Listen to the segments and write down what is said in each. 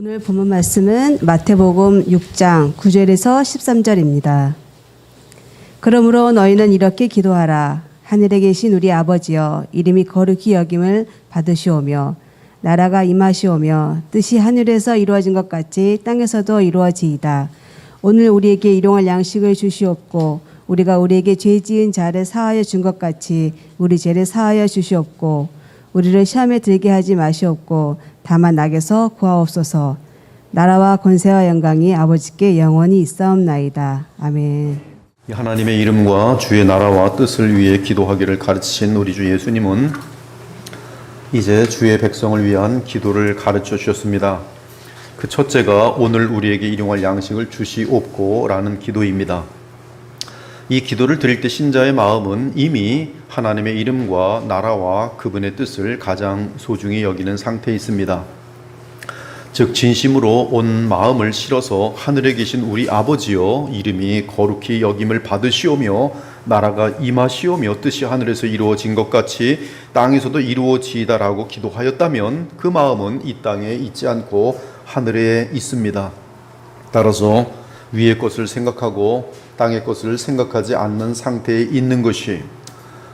오늘 본문 말씀은 마태복음 6장 9절에서 13절입니다. 그러므로 너희는 이렇게 기도하라. 하늘에 계신 우리 아버지여, 이름이 거룩히 여김을 받으시오며 나라가 임하시오며 뜻이 하늘에서 이루어진 것 같이 땅에서도 이루어지이다. 오늘 우리에게 일용할 양식을 주시옵고 우리가 우리에게 죄 지은 자를 사하여 준 것 같이 우리 죄를 사하여 주시옵고 우리를 시험에 들게 하지 마시옵고 다만 악에서 구하옵소서. 나라와 권세와 영광이 아버지께 영원히 있사옵나이다. 아멘. 하나님의 이름과 주의 나라와 뜻을 위해 기도하기를 가르치신 우리 주 예수님은 이제 주의 백성을 위한 기도를 가르쳐 주셨습니다. 그 첫째가 오늘 우리에게 일용할 양식을 주시옵고 라는 기도입니다. 이 기도를 드릴 때 신자의 마음은 이미 하나님의 이름과 나라와 그분의 뜻을 가장 소중히 여기는 상태에 있습니다. 즉 진심으로 온 마음을 실어서 하늘에 계신 우리 아버지여, 이름이 거룩히 여김을 받으시오며 나라가 임하시오며 뜻이 하늘에서 이루어진 것 같이 땅에서도 이루어지이다라고 기도하였다면 그 마음은 이 땅에 있지 않고 하늘에 있습니다. 따라서 위의 것을 생각하고 땅의 것을 생각하지 않는 상태에 있는 것이,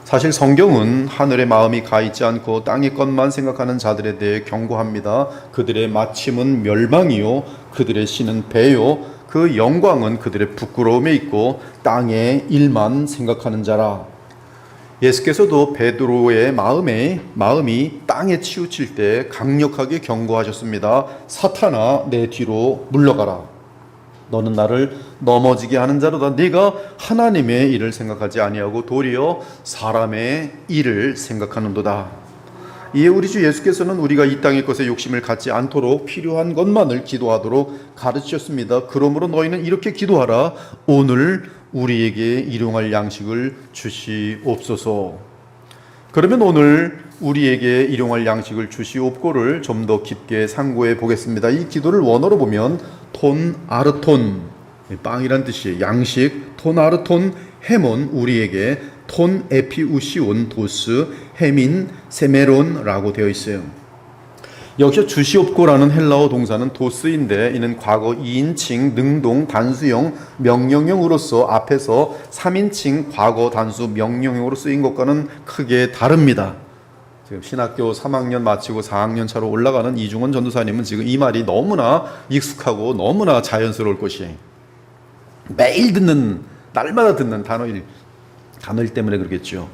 사실 성경은 하늘의 마음이 가 있지 않고 땅의 것만 생각하는 자들에 대해 경고합니다. 그들의 마침은 멸망이요 그들의 신은 배요 그 영광은 그들의 부끄러움에 있고 땅의 일만 생각하는 자라. 예수께서도 베드로의 마음이 땅에 치우칠 때 강력하게 경고하셨습니다. 사탄아, 내 뒤로 물러가라. 너는 나를 넘어지게 하는 자로다. 네가 하나님의 일을 생각하지 아니하고 도리어 사람의 일을 생각하는도다. 이에 우리 주 예수께서는 우리가 이 땅의 것에 욕심을 갖지 않도록 필요한 것만을 기도하도록 가르치셨습니다. 그러므로 너희는 이렇게 기도하라. 오늘 우리에게 일용할 양식을 주시옵소서. 그러면 오늘 우리에게 일용할 양식을 주시옵고를 좀 더 깊게 상고해 보겠습니다. 이 기도를 원어로 보면 톤 아르톤, 빵이란 뜻이에요. 양식, 톤 아르톤 헤몬, 우리에게 톤 에피우시온 도스 헤민 세메론라고 되어 있어요. 여기서 주시옵고라는 헬라어 동사는 도스인데 이는 과거 2인칭 능동 단수형 명령형으로서 앞에서 3인칭 과거 단수 명령형으로 쓰인 것과는 크게 다릅니다. 지금 신학교 3학년 마치고 4학년 차로 올라가는 이중원 전도사님은 지금 이 말이 너무나 익숙하고 너무나 자연스러울 것이, 매일 듣는, 날마다 듣는 단어일 때문에 그러겠죠.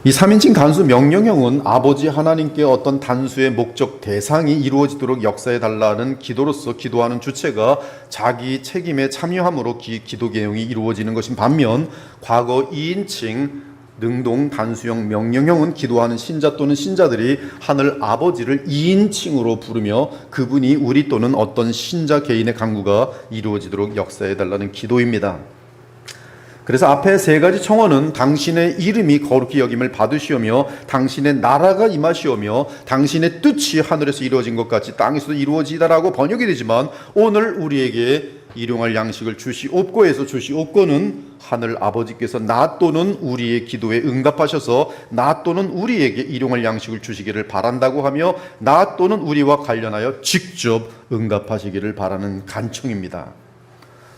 이 3인칭 단수 명령형은 아버지 하나님께 어떤 단수의 목적 대상이 이루어지도록 역사해 달라는 기도로서 기도하는 주체가 자기 책임에 참여함으로 기도 개용이 이루어지는 것인 반면, 과거 2인칭 능동 단수형 명령형은 기도하는 신자 또는 신자들이 하늘 아버지를 2인칭으로 부르며 그분이 우리 또는 어떤 신자 개인의 간구가 이루어지도록 역사해 달라는 기도입니다. 그래서 앞에 세 가지 청원은 당신의 이름이 거룩히 여김을 받으시오며 당신의 나라가 임하시오며 당신의 뜻이 하늘에서 이루어진 것 같이 땅에서도 이루어지다라고 번역이 되지만, 오늘 우리에게 일용할 양식을 주시옵고 해서 주시옵고는 하늘 아버지께서 나 또는 우리의 기도에 응답하셔서 나 또는 우리에게 일용할 양식을 주시기를 바란다고 하며 나 또는 우리와 관련하여 직접 응답하시기를 바라는 간청입니다.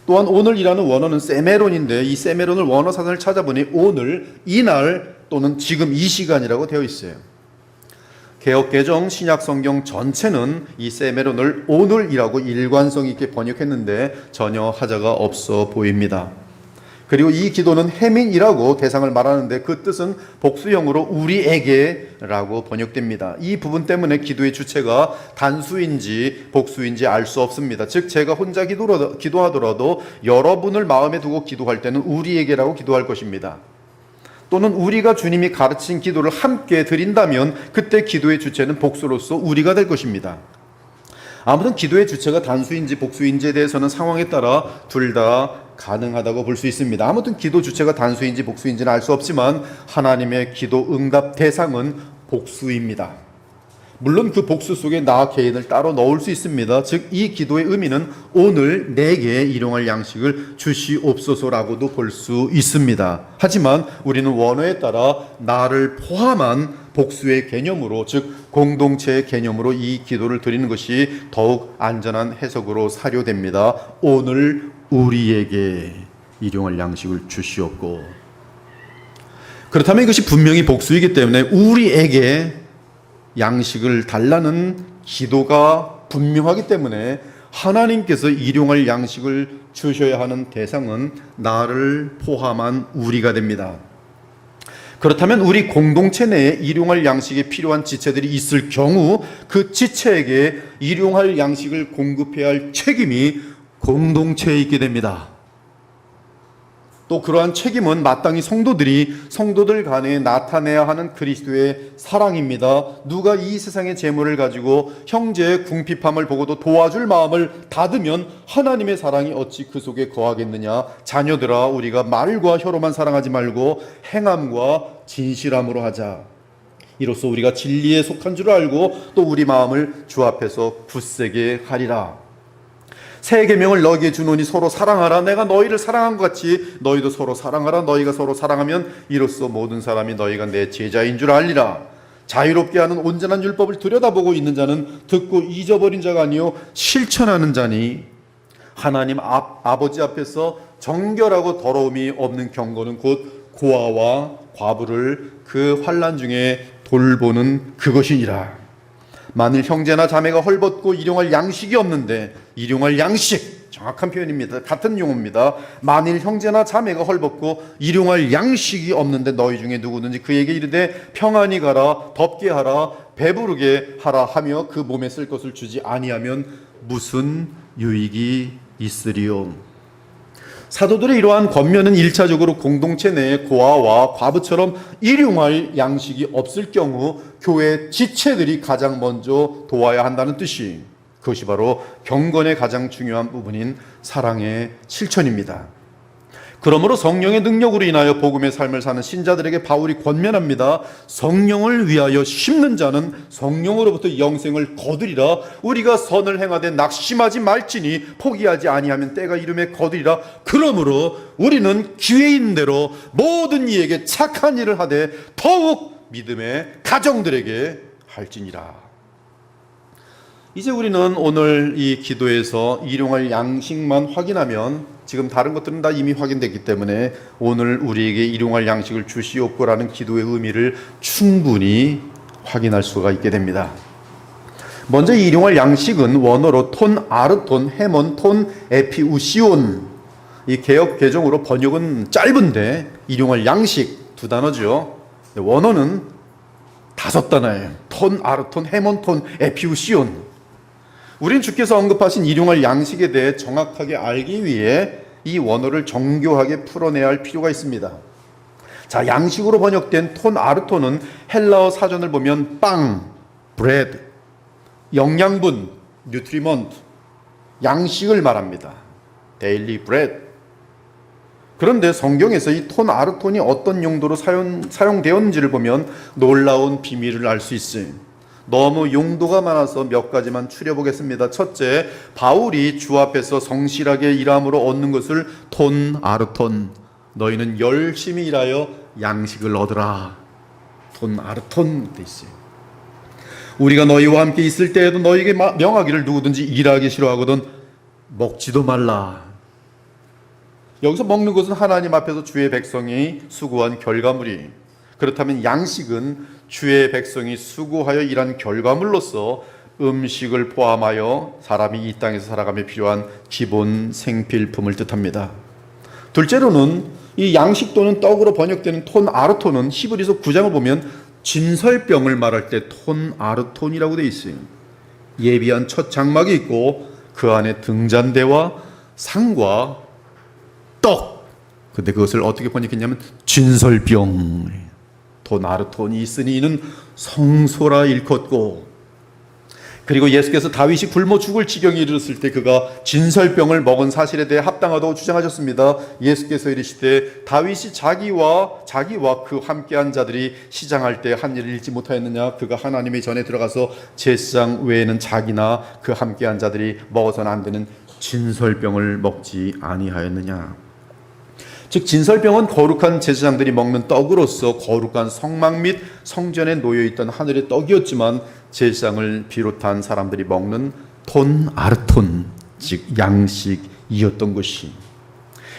또한 오늘이라는 원어는 세메론인데 이 세메론을 원어 사전을 찾아보니 오늘, 이날 또는 지금 이 시간이라고 되어 있어요. 개역개정 신약성경 전체는 이 세메론을 오늘이라고 일관성 있게 번역했는데 전혀 하자가 없어 보입니다. 그리고 이 기도는 해민이라고 대상을 말하는데 그 뜻은 복수형으로 우리에게 라고 번역됩니다. 이 부분 때문에 기도의 주체가 단수인지 복수인지 알 수 없습니다. 즉 제가 혼자 기도하더라도 여러분을 마음에 두고 기도할 때는 우리에게라고 기도할 것입니다. 또는 우리가 주님이 가르친 기도를 함께 드린다면 그때 기도의 주체는 복수로서 우리가 될 것입니다. 아무튼 기도의 주체가 단수인지 복수인지에 대해서는 상황에 따라 둘 다 가능하다고 볼 수 있습니다. 아무튼 기도 주체가 단수인지 복수인지는 알 수 없지만 하나님의 기도 응답 대상은 복수입니다. 물론 그 복수 속에 나 개인을 따로 넣을 수 있습니다. 즉 이 기도의 의미는 오늘 내게 일용할 양식을 주시옵소서라고도 볼 수 있습니다. 하지만 우리는 원어에 따라 나를 포함한 복수의 개념으로, 즉 공동체의 개념으로 이 기도를 드리는 것이 더욱 안전한 해석으로 사료됩니다. 오늘 우리에게 일용할 양식을 주시옵고. 그렇다면 이것이 분명히 복수이기 때문에 우리에게 양식을 달라는 기도가 분명하기 때문에 하나님께서 일용할 양식을 주셔야 하는 대상은 나를 포함한 우리가 됩니다. 그렇다면 우리 공동체 내에 일용할 양식이 필요한 지체들이 있을 경우 그 지체에게 일용할 양식을 공급해야 할 책임이 공동체에 있게 됩니다. 또 그러한 책임은 마땅히 성도들 간에 나타내야 하는 그리스도의 사랑입니다. 누가 이 세상의 재물을 가지고 형제의 궁핍함을 보고도 도와줄 마음을 닫으면 하나님의 사랑이 어찌 그 속에 거하겠느냐. 자녀들아, 우리가 말과 혀로만 사랑하지 말고 행함과 진실함으로 하자. 이로써 우리가 진리에 속한 줄 알고 또 우리 마음을 주 앞에서 굳세게 하리라. 새 계명을 너희에게 주노니 서로 사랑하라. 내가 너희를 사랑한 것 같이 너희도 서로 사랑하라. 너희가 서로 사랑하면 이로써 모든 사람이 너희가 내 제자인 줄 알리라. 자유롭게 하는 온전한 율법을 들여다보고 있는 자는 듣고 잊어버린 자가 아니요 실천하는 자니 하나님 아버지 앞에서 정결하고 더러움이 없는 경고는 곧 고아와 과부를 그 환난 중에 돌보는 그것이니라. 만일 형제나 자매가 헐벗고 일용할 양식이 없는데, 일용할 양식, 정확한 표현입니다. 같은 용어입니다. 만일 형제나 자매가 헐벗고 일용할 양식이 없는데 너희 중에 누구든지 그에게 이르되 평안히 가라, 덥게 하라, 배부르게 하라 하며 그 몸에 쓸 것을 주지 아니하면 무슨 유익이 있으리요. 사도들의 이러한 권면은 1차적으로 공동체 내에 고아와 과부처럼 일용할 양식이 없을 경우 교회 지체들이 가장 먼저 도와야 한다는 뜻이, 그것이 바로 경건의 가장 중요한 부분인 사랑의 실천입니다. 그러므로 성령의 능력으로 인하여 복음의 삶을 사는 신자들에게 바울이 권면합니다. 성령을 위하여 심는 자는 성령으로부터 영생을 거두리라. 우리가 선을 행하되 낙심하지 말지니 포기하지 아니하면 때가 이름에 거두리라. 그러므로 우리는 기회 있는 대로 모든 이에게 착한 일을 하되 더욱 믿음의 가정들에게 할지니라. 이제 우리는 오늘 이 기도에서 일용할 양식만 확인하면, 지금 다른 것들은 다 이미 확인됐기 때문에 오늘 우리에게 일용할 양식을 주시옵고라는 기도의 의미를 충분히 확인할 수가 있게 됩니다. 먼저 이 일용할 양식은 원어로 톤 아르톤 헤몬 톤 에피우시온, 이 개역 개정으로 번역은 짧은데 일용할 양식 두 단어죠. 원어는 5단어예요. 톤 아르톤 헤몬 톤 에피우시온. 우린 주께서 언급하신 일용할 양식에 대해 정확하게 알기 위해 이 원어를 정교하게 풀어내야 할 필요가 있습니다. 자, 양식으로 번역된 톤 아르톤은 헬라어 사전을 보면 빵, 브레드, 영양분, 뉴트리먼트, 양식을 말합니다. 데일리 브레드. 그런데 성경에서 이 톤 아르톤이 어떤 용도로 사용되었는지를 보면 놀라운 비밀을 알 수 있어요. 너무 용도가 많아서 몇 가지만 추려보겠습니다. 첫째, 바울이 주 앞에서 성실하게 일함으로 얻는 것을 톤 아르톤, 너희는 열심히 일하여 양식을 얻으라. 톤 아르톤 돼 있어요. 우리가 너희와 함께 있을 때에도 너희에게 명하기를 누구든지 일하기 싫어하거든 먹지도 말라. 여기서 먹는 것은 하나님 앞에서 주의 백성이 수고한 결과물이, 그렇다면 양식은 주의 백성이 수고하여 일한 결과물로서 음식을 포함하여 사람이 이 땅에서 살아가며 필요한 기본 생필품을 뜻합니다. 둘째로는 이 양식 또는 떡으로 번역되는 톤 아르톤은 히브리서 9장을 보면 진설병을 말할 때 톤 아르톤이라고 되어 있어요. 예비한 첫 장막이 있고 그 안에 등잔대와 상과 떡, 근데 그것을 어떻게 번역했냐면 진설병, 톤 아르톤이 있으니 이는 성소라 일컫고, 그리고 예수께서 다윗이 굶어 죽을 지경에 이르렀을 때 그가 진설병을 먹은 사실에 대해 합당하다고 주장하셨습니다. 예수께서 이르시되 다윗이 자기와 그 함께한 자들이 시장할 때 한 일을 잃지 못하였느냐? 그가 하나님의 전에 들어가서 제사장 외에는 자기나 그 함께한 자들이 먹어서는 안 되는 진설병을 먹지 아니하였느냐? 즉 진설병은 거룩한 제사장들이 먹는 떡으로서 거룩한 성막 및 성전에 놓여있던 하늘의 떡이었지만 제사장을 비롯한 사람들이 먹는 톤 아르톤, 즉 양식이었던 것이,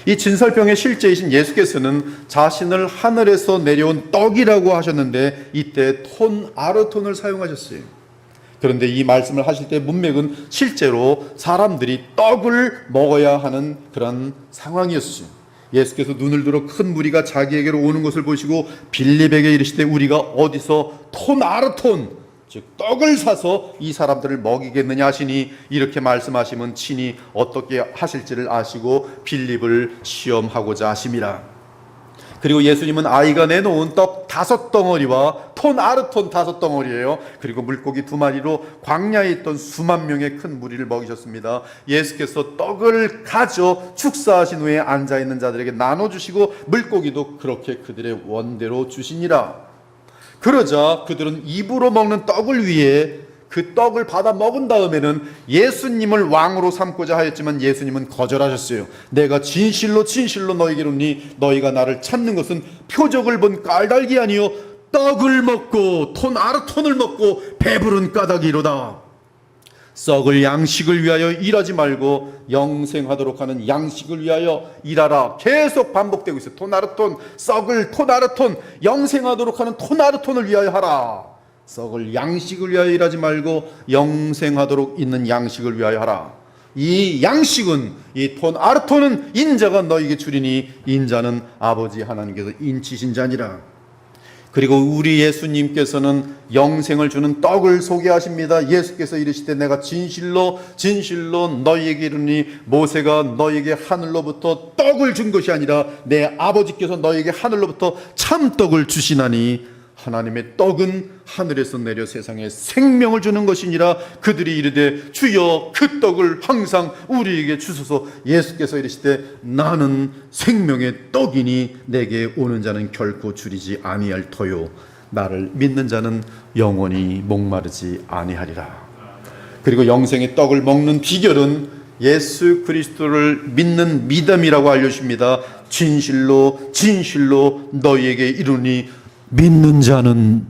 이 진설병의 실제이신 예수께서는 자신을 하늘에서 내려온 떡이라고 하셨는데 이때 톤 아르톤을 사용하셨어요. 그런데 이 말씀을 하실 때 문맥은 실제로 사람들이 떡을 먹어야 하는 그런 상황이었어요. 예수께서 눈을 들어 큰 무리가 자기에게로 오는 것을 보시고 빌립에게 이르시되 우리가 어디서 톤 아르톤, 즉 떡을 사서 이 사람들을 먹이겠느냐 하시니, 이렇게 말씀하시면 친히 어떻게 하실지를 아시고 빌립을 시험하고자 하심이라. 그리고 예수님은 아이가 내놓은 떡 5덩어리와 톤 아르톤 5덩어리예요. 그리고 물고기 2마리로 광야에 있던 수만 명의 큰 무리를 먹이셨습니다. 예수께서 떡을 가져 축사하신 후에 앉아있는 자들에게 나눠주시고 물고기도 그렇게 그들의 원대로 주시니라. 그러자 그들은 입으로 먹는 떡을 위해 그 떡을 받아 먹은 다음에는 예수님을 왕으로 삼고자 하였지만 예수님은 거절하셨어요. 내가 진실로 너희에게 이르노니 너희가 나를 찾는 것은 표적을 본 깔달기 아니요 떡을 먹고 톤 아르톤을 먹고 배부른 까닭이로다. 썩을 양식을 위하여 일하지 말고 영생하도록 하는 양식을 위하여 일하라. 계속 반복되고 있어요. 톤 아르톤, 썩을 톤 아르톤, 영생하도록 하는 톤 아르톤을 위하여 하라. 썩을 양식을 위하여 일하지 말고 영생하도록 있는 양식을 위하여 하라. 이 양식은, 이 톤 아르톤은 인자가 너에게 주리니 인자는 아버지 하나님께서 인치신 자니라. 그리고 우리 예수님께서는 영생을 주는 떡을 소개하십니다. 예수께서 이르시되 내가 진실로 너희에게 이르니 모세가 너희에게 하늘로부터 떡을 준 것이 아니라 내 아버지께서 너희에게 하늘로부터 참떡을 주시나니 하나님의 떡은 하늘에서 내려 세상에 생명을 주는 것이니라. 그들이 이르되 주여 그 떡을 항상 우리에게 주소서. 예수께서 이르시되 나는 생명의 떡이니 내게 오는 자는 결코 줄이지 아니할 터요 나를 믿는 자는 영원히 목마르지 아니하리라. 그리고 영생의 떡을 먹는 비결은 예수 그리스도를 믿는 믿음이라고 알려줍니다. 진실로 너희에게 이르니 믿는 자는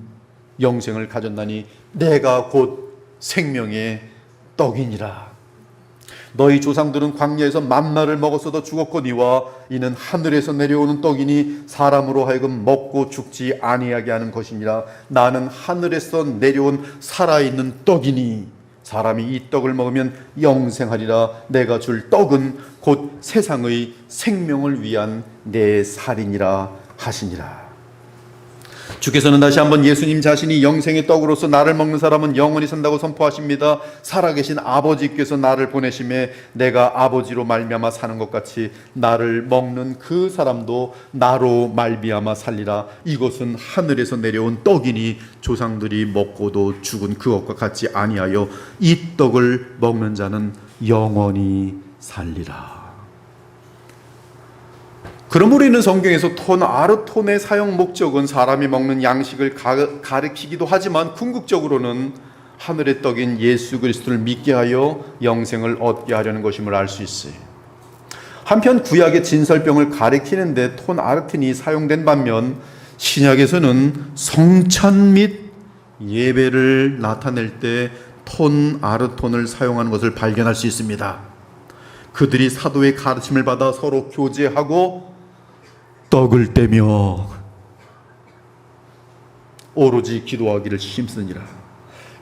영생을 가졌나니 내가 곧 생명의 떡이니라. 너희 조상들은 광야에서 만나를 먹었어도 죽었거니와 이는 하늘에서 내려오는 떡이니 사람으로 하여금 먹고 죽지 아니하게 하는 것이니라. 나는 하늘에서 내려온 살아있는 떡이니 사람이 이 떡을 먹으면 영생하리라. 내가 줄 떡은 곧 세상의 생명을 위한 내 살이니라 하시니라. 주께서는 다시 한번 예수님 자신이 영생의 떡으로서 나를 먹는 사람은 영원히 산다고 선포하십니다. 살아계신 아버지께서 나를 보내심에 내가 아버지로 말미암아 사는 것 같이 나를 먹는 그 사람도 나로 말미암아 살리라. 이것은 하늘에서 내려온 떡이니 조상들이 먹고도 죽은 그것과 같지 아니하여 이 떡을 먹는 자는 영원히 살리라. 그러므로 우리는 성경에서 톤 아르톤의 사용 목적은 사람이 먹는 양식을 가리키기도 하지만 궁극적으로는 하늘의 떡인 예수 그리스도를 믿게 하여 영생을 얻게 하려는 것임을 알 수 있어요. 한편 구약의 진설병을 가리키는데 톤 아르톤이 사용된 반면 신약에서는 성찬 및 예배를 나타낼 때 톤 아르톤을 사용하는 것을 발견할 수 있습니다. 그들이 사도의 가르침을 받아 서로 교제하고 떡을 떼며 오로지 기도하기를 힘쓰니라.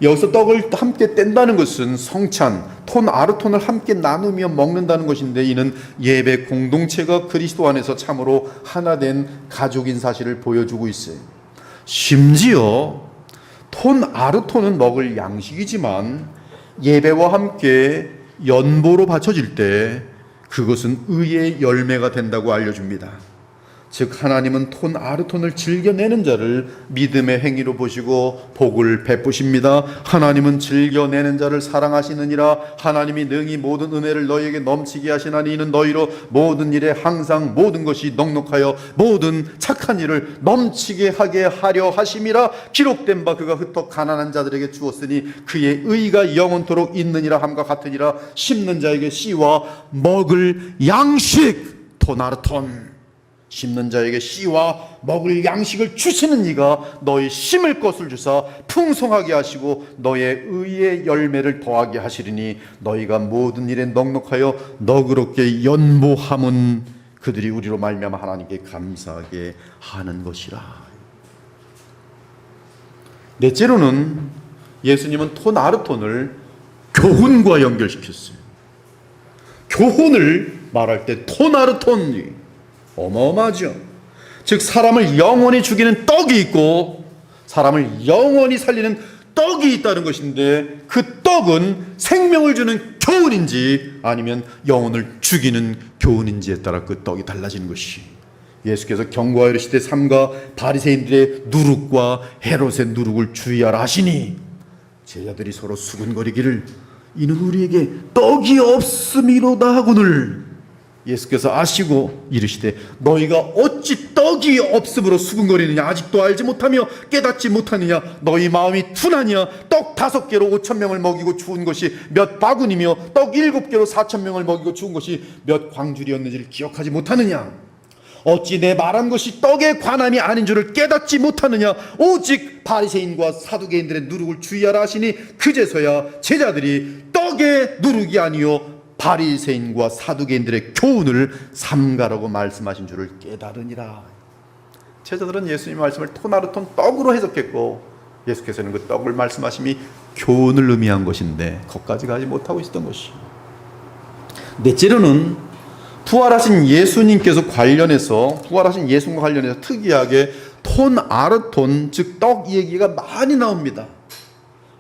여기서 떡을 함께 뗀다는 것은 성찬, 톤 아르톤을 함께 나누며 먹는다는 것인데 이는 예배 공동체가 그리스도 안에서 참으로 하나 된 가족인 사실을 보여주고 있어요. 심지어 톤 아르톤은 먹을 양식이지만 예배와 함께 연보로 바쳐질 때 그것은 의의 열매가 된다고 알려줍니다. 즉 하나님은 톤 아르톤을 즐겨내는 자를 믿음의 행위로 보시고 복을 베푸십니다. 하나님은 즐겨내는 자를 사랑하시느니라. 하나님이 능히 모든 은혜를 너희에게 넘치게 하시나니 이는 너희로 모든 일에 항상 모든 것이 넉넉하여 모든 착한 일을 넘치게 하게 하려 하심이라. 기록된 바 그가 흩어 가난한 자들에게 주었으니 그의 의가 영원토록 있느니라 함과 같으니라. 심는 자에게 씨와 먹을 양식 톤 아르톤. 심는 자에게 씨와 먹을 양식을 주시는 이가 너희 심을 것을 주사 풍성하게 하시고 너의 의의 열매를 더하게 하시리니 너희가 모든 일에 넉넉하여 너그럽게 연보함은 그들이 우리로 말미암아 하나님께 감사하게 하는 것이라. 넷째로는 예수님은 톤 아르톤을 교훈과 연결시켰어요. 교훈을 말할 때 톤 아르톤이 어마어마하죠. 즉 사람을 영원히 죽이는 떡이 있고 사람을 영원히 살리는 떡이 있다는 것인데 그 떡은 생명을 주는 교훈인지 아니면 영혼을 죽이는 교훈인지에 따라 그 떡이 달라지는 것이 예수께서 경고하여 이르시되 삼가 바리새인들의 누룩과 헤롯의 누룩을 주의하라 하시니 제자들이 서로 수근거리기를 이는 우리에게 떡이 없음이로다 하거늘 예수께서 아시고 이르시되 너희가 어찌 떡이 없음으로 수근거리느냐 아직도 알지 못하며 깨닫지 못하느냐 너희 마음이 둔하냐 떡 5개로 5,000명을 먹이고 죽은 것이 몇 바구니며 떡 7개로 4,000명을 먹이고 죽은 것이 몇 광줄이었는지를 기억하지 못하느냐 어찌 내 말한 것이 떡에 관함이 아닌 줄을 깨닫지 못하느냐 오직 바리새인과 사두개인들의 누룩을 주의하라 하시니 그제서야 제자들이 떡의 누룩이 아니요 바리새인과 사두개인들의 교훈을 삼가라고 말씀하신 줄을 깨달으니라. 제자들은 예수님의 말씀을 토나르톤 떡으로 해석했고 예수께서는 그 떡을 말씀하심이 교훈을 의미한 것인데 거기까지 가지 못하고 있었던 것이. 넷째로는 부활하신 예수님께서 관련해서 부활하신 예수님과 관련해서 특이하게 톤 아르톤 즉 떡 얘기가 많이 나옵니다.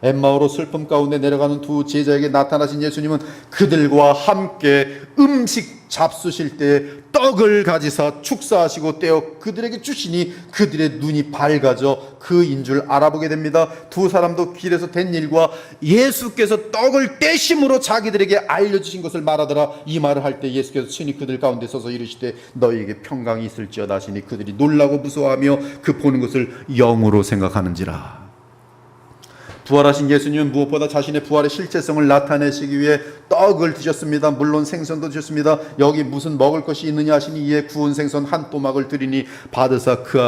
엠마오로 슬픔 가운데 내려가는 두 제자에게 나타나신 예수님은 그들과 함께 음식 잡수실 때 떡을 가지사 축사하시고 떼어 그들에게 주시니 그들의 눈이 밝아져 그인 줄 알아보게 됩니다. 두 사람도 길에서 된 일과 예수께서 떡을 떼심으로 자기들에게 알려주신 것을 말하더라. 이 말을 할 때 예수께서 친히 그들 가운데 서서 이르시되 너희에게 평강이 있을지어다 하시니 그들이 놀라고 무서워하며 그 보는 것을 영으로 생각하는지라. 부활하신 예수님은 무엇보다 자신의 부활의 실제성을 나타내시기 위해 떡을 드셨습니다. 물론 생선도 드셨습니다. 여기 무슨 먹을 것이 있느냐 하시니 이에 구운 생선 한 또막을 드리니 받으사 그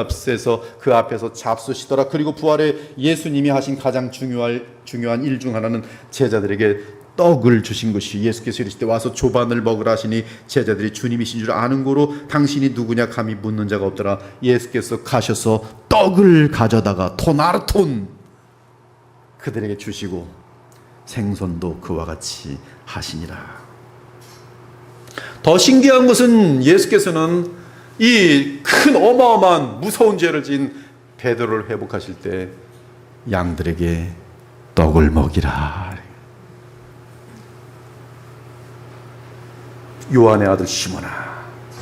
앞에서 잡수시더라. 그리고 부활의 예수님이 하신 가장 중요한 일 중 하나는 제자들에게 떡을 주신 것이 예수께서 이르시되 와서 조반을 먹으라 하시니 제자들이 주님이신 줄 아는 고로 당신이 누구냐 감히 묻는 자가 없더라. 예수께서 가셔서 떡을 가져다가 토나르톤 그들에게 주시고 생선도 그와 같이 하시니라. 더 신기한 것은 예수께서는 이 큰 어마어마한 무서운 죄를 지은 베드로를 회복하실 때 양들에게 떡을 먹이라. 요한의 아들 시몬아,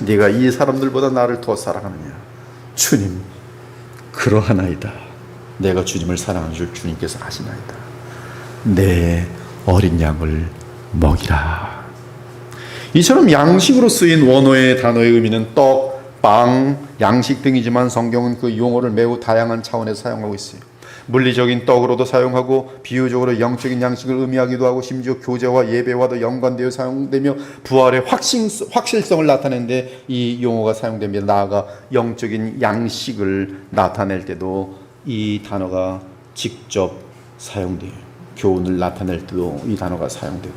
네가 이 사람들보다 나를 더 사랑하느냐? 주님, 그러하나이다. 내가 주님을 사랑하는 줄 주님께서 아시나이다. 내 어린 양을 먹이라. 이처럼 양식으로 쓰인 원어의 단어의 의미는 떡, 빵, 양식 등이지만 성경은 그 용어를 매우 다양한 차원에서 사용하고 있어요. 물리적인 떡으로도 사용하고 비유적으로 영적인 양식을 의미하기도 하고 심지어 교제와 예배와도 연관되어 사용되며 부활의 확실성을 나타내는데 이 용어가 사용됩니다. 나아가 영적인 양식을 나타낼 때도 이 단어가 직접 사용돼요. 교훈을 나타낼 때도 이 단어가 사용되고.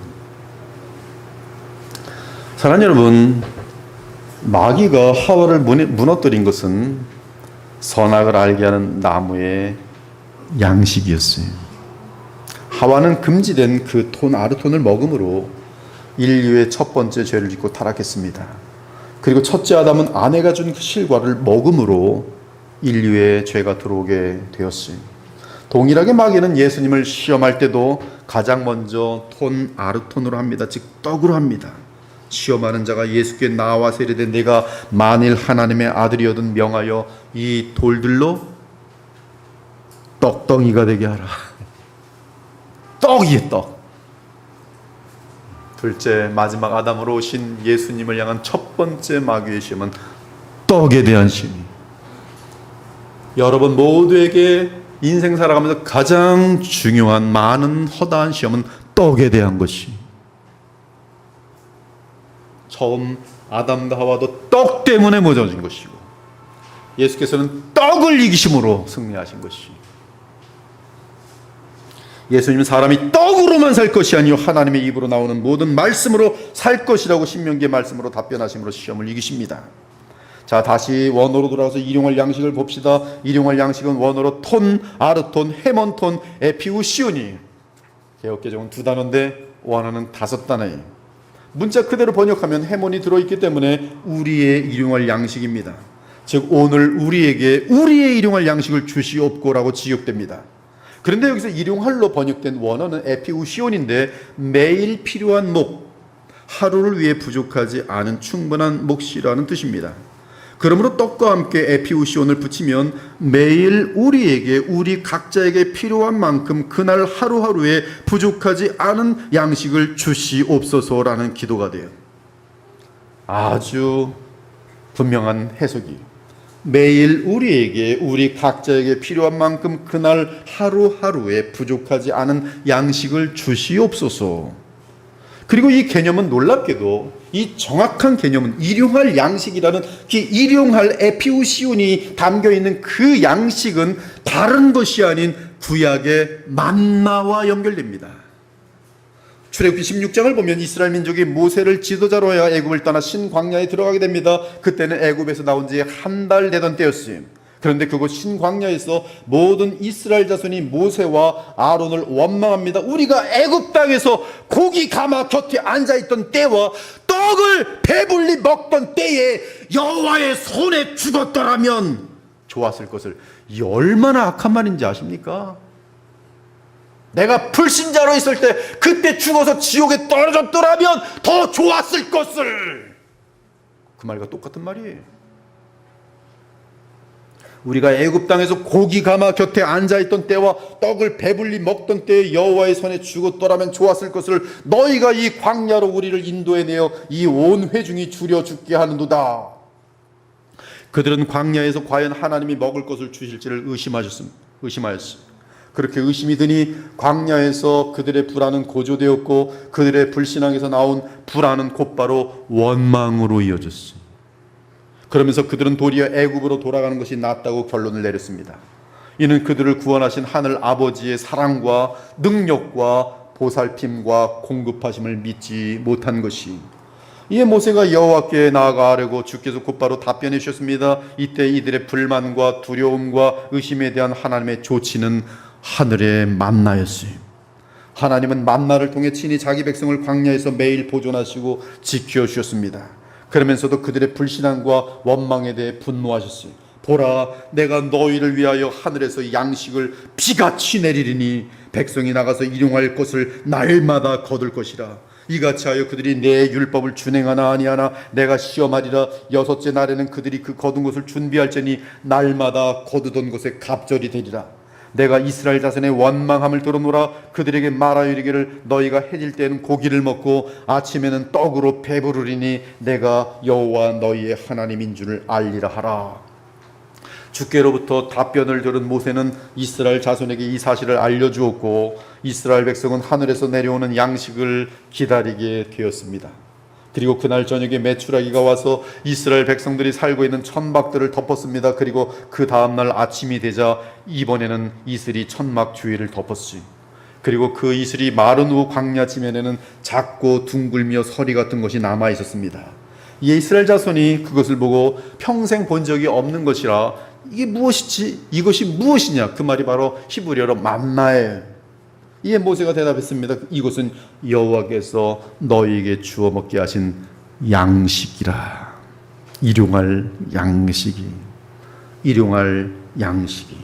사랑하는 여러분, 마귀가 하와를 무너뜨린 것은 선악을 알게 하는 나무의 양식이었어요. 하와는 금지된 그 톤 아르톤을 먹음으로 인류의 첫 번째 죄를 짓고 타락했습니다. 그리고 첫째 아담은 아내가 준 그 실과를 먹음으로 인류의 죄가 들어오게 되었어요. 동일하게 마귀는 예수님을 시험할 때도 가장 먼저 톤 아르톤으로 합니다. 즉 떡으로 합니다. 시험하는 자가 예수께 나와서 이르되 내가 만일 하나님의 아들이어든 명하여 이 돌들로 떡덩이가 되게 하라. 떡이에요, 떡. 둘째, 마지막 아담으로 오신 예수님을 향한 첫 번째 마귀의 시험은 떡에 대한 시험이. 여러분 모두에게 인생 살아가면서 가장 중요한 많은 허다한 시험은 떡에 대한 것이. 처음 아담과 하와도 떡 때문에 모져진 것이고 예수께서는 떡을 이기심으로 승리하신 것이. 예수님은 사람이 떡으로만 살 것이 아니요 하나님의 입으로 나오는 모든 말씀으로 살 것이라고 신명기의 말씀으로 답변하심으로 시험을 이기십니다. 자, 다시 원어로 돌아와서 일용할 양식을 봅시다. 일용할 양식은 원어로 톤, 아르톤, 헤몬톤, 에피우시오니. 개역개정은 2단어인데 원어는 5단어예요. 문자 그대로 번역하면 헤몬이 들어있기 때문에 우리의 일용할 양식입니다. 즉 오늘 우리에게 우리의 일용할 양식을 주시옵고라고 지역됩니다. 그런데 여기서 일용할로 번역된 원어는 에피우시온인데 매일 필요한 목, 하루를 위해 부족하지 않은 충분한 몫이라는 뜻입니다. 그러므로 떡과 함께 에피우시온을 붙이면 매일 우리에게 우리 각자에게 필요한 만큼 그날 하루하루에 부족하지 않은 양식을 주시옵소서라는 기도가 돼요. 아주 분명한 해석이에요. 매일 우리에게 우리 각자에게 필요한 만큼 그날 하루하루에 부족하지 않은 양식을 주시옵소서. 그리고 이 개념은 놀랍게도 이 정확한 개념은 일용할 양식이라는 그 일용할 에피우시온이 담겨있는 그 양식은 다른 것이 아닌 구약의 만나와 연결됩니다. 출애굽기 16장을 보면 이스라엘 민족이 모세를 지도자로 하여 애굽을 떠나 신광야에 들어가게 됩니다. 그때는 애굽에서 나온 지 한 달 되던 때였어요. 그런데 그곳 신광야에서 모든 이스라엘 자손이 모세와 아론을 원망합니다. 우리가 애굽 땅에서 고기 가마 곁에 앉아있던 때와 떡을 배불리 먹던 때에 여호와의 손에 죽었더라면 좋았을 것을. 이 얼마나 악한 말인지 아십니까? 내가 불신자로 있을 때 그때 죽어서 지옥에 떨어졌더라면 더 좋았을 것을. 그 말과 똑같은 말이에요. 우리가 애굽 땅에서 고기 가마 곁에 앉아있던 때와 떡을 배불리 먹던 때에 여호와의 손에 죽었더라면 좋았을 것을 너희가 이 광야로 우리를 인도해내어 이 온 회중이 줄여 죽게 하는도다. 그들은 광야에서 과연 하나님이 먹을 것을 주실지를 의심하였습니다. 그렇게 의심이 드니 광야에서 그들의 불안은 고조되었고 그들의 불신앙에서 나온 불안은 곧바로 원망으로 이어졌습니다. 그러면서 그들은 도리어 애굽으로 돌아가는 것이 낫다고 결론을 내렸습니다. 이는 그들을 구원하신 하늘 아버지의 사랑과 능력과 보살핌과 공급하심을 믿지 못한 것이. 이에 모세가 여호와께 나아가 아뢰고 주께서 곧바로 답변해 주셨습니다. 이때 이들의 불만과 두려움과 의심에 대한 하나님의 조치는 하늘의 만나였어요. 하나님은 만나를 통해 친히 자기 백성을 광야에서 매일 보존하시고 지켜주셨습니다. 그러면서도 그들의 불신앙과 원망에 대해 분노하셨어요. 보라, 내가 너희를 위하여 하늘에서 양식을 비같이 내리리니 백성이 나가서 일용할 것을 날마다 거둘 것이라. 이같이 하여 그들이 내 율법을 준행하나 아니하나 내가 시험하리라. 6째 날에는 그들이 그 거둔 것을 준비할지니 날마다 거두던 것에 갑절이 되리라. 내가 이스라엘 자손의 원망함을 들어노라. 그들에게 말하여 이르기를 너희가 해질 때에는 고기를 먹고 아침에는 떡으로 배부르리니 내가 여호와 너희의 하나님인 줄을 알리라 하라. 주께로부터 답변을 들은 모세는 이스라엘 자손에게 이 사실을 알려주었고 이스라엘 백성은 하늘에서 내려오는 양식을 기다리게 되었습니다. 그리고 그날 저녁에 메추라기가 와서 이스라엘 백성들이 살고 있는 천막들을 덮었습니다. 그리고 그 다음날 아침이 되자 이번에는 이슬이 천막 주위를 덮었지. 그리고 그 이슬이 마른 후 광야 지면에는 작고 둥글며 서리 같은 것이 남아 있었습니다. 이 이스라엘 자손이 그것을 보고 평생 본 적이 없는 것이라 이게 무엇이지? 이것이 무엇이냐? 그 말이 바로 히브리어로 만나예요. 이에 모세가 대답했습니다. 이것은 여호와께서 너희에게 주어 먹게 하신 양식이라. 일용할 양식이.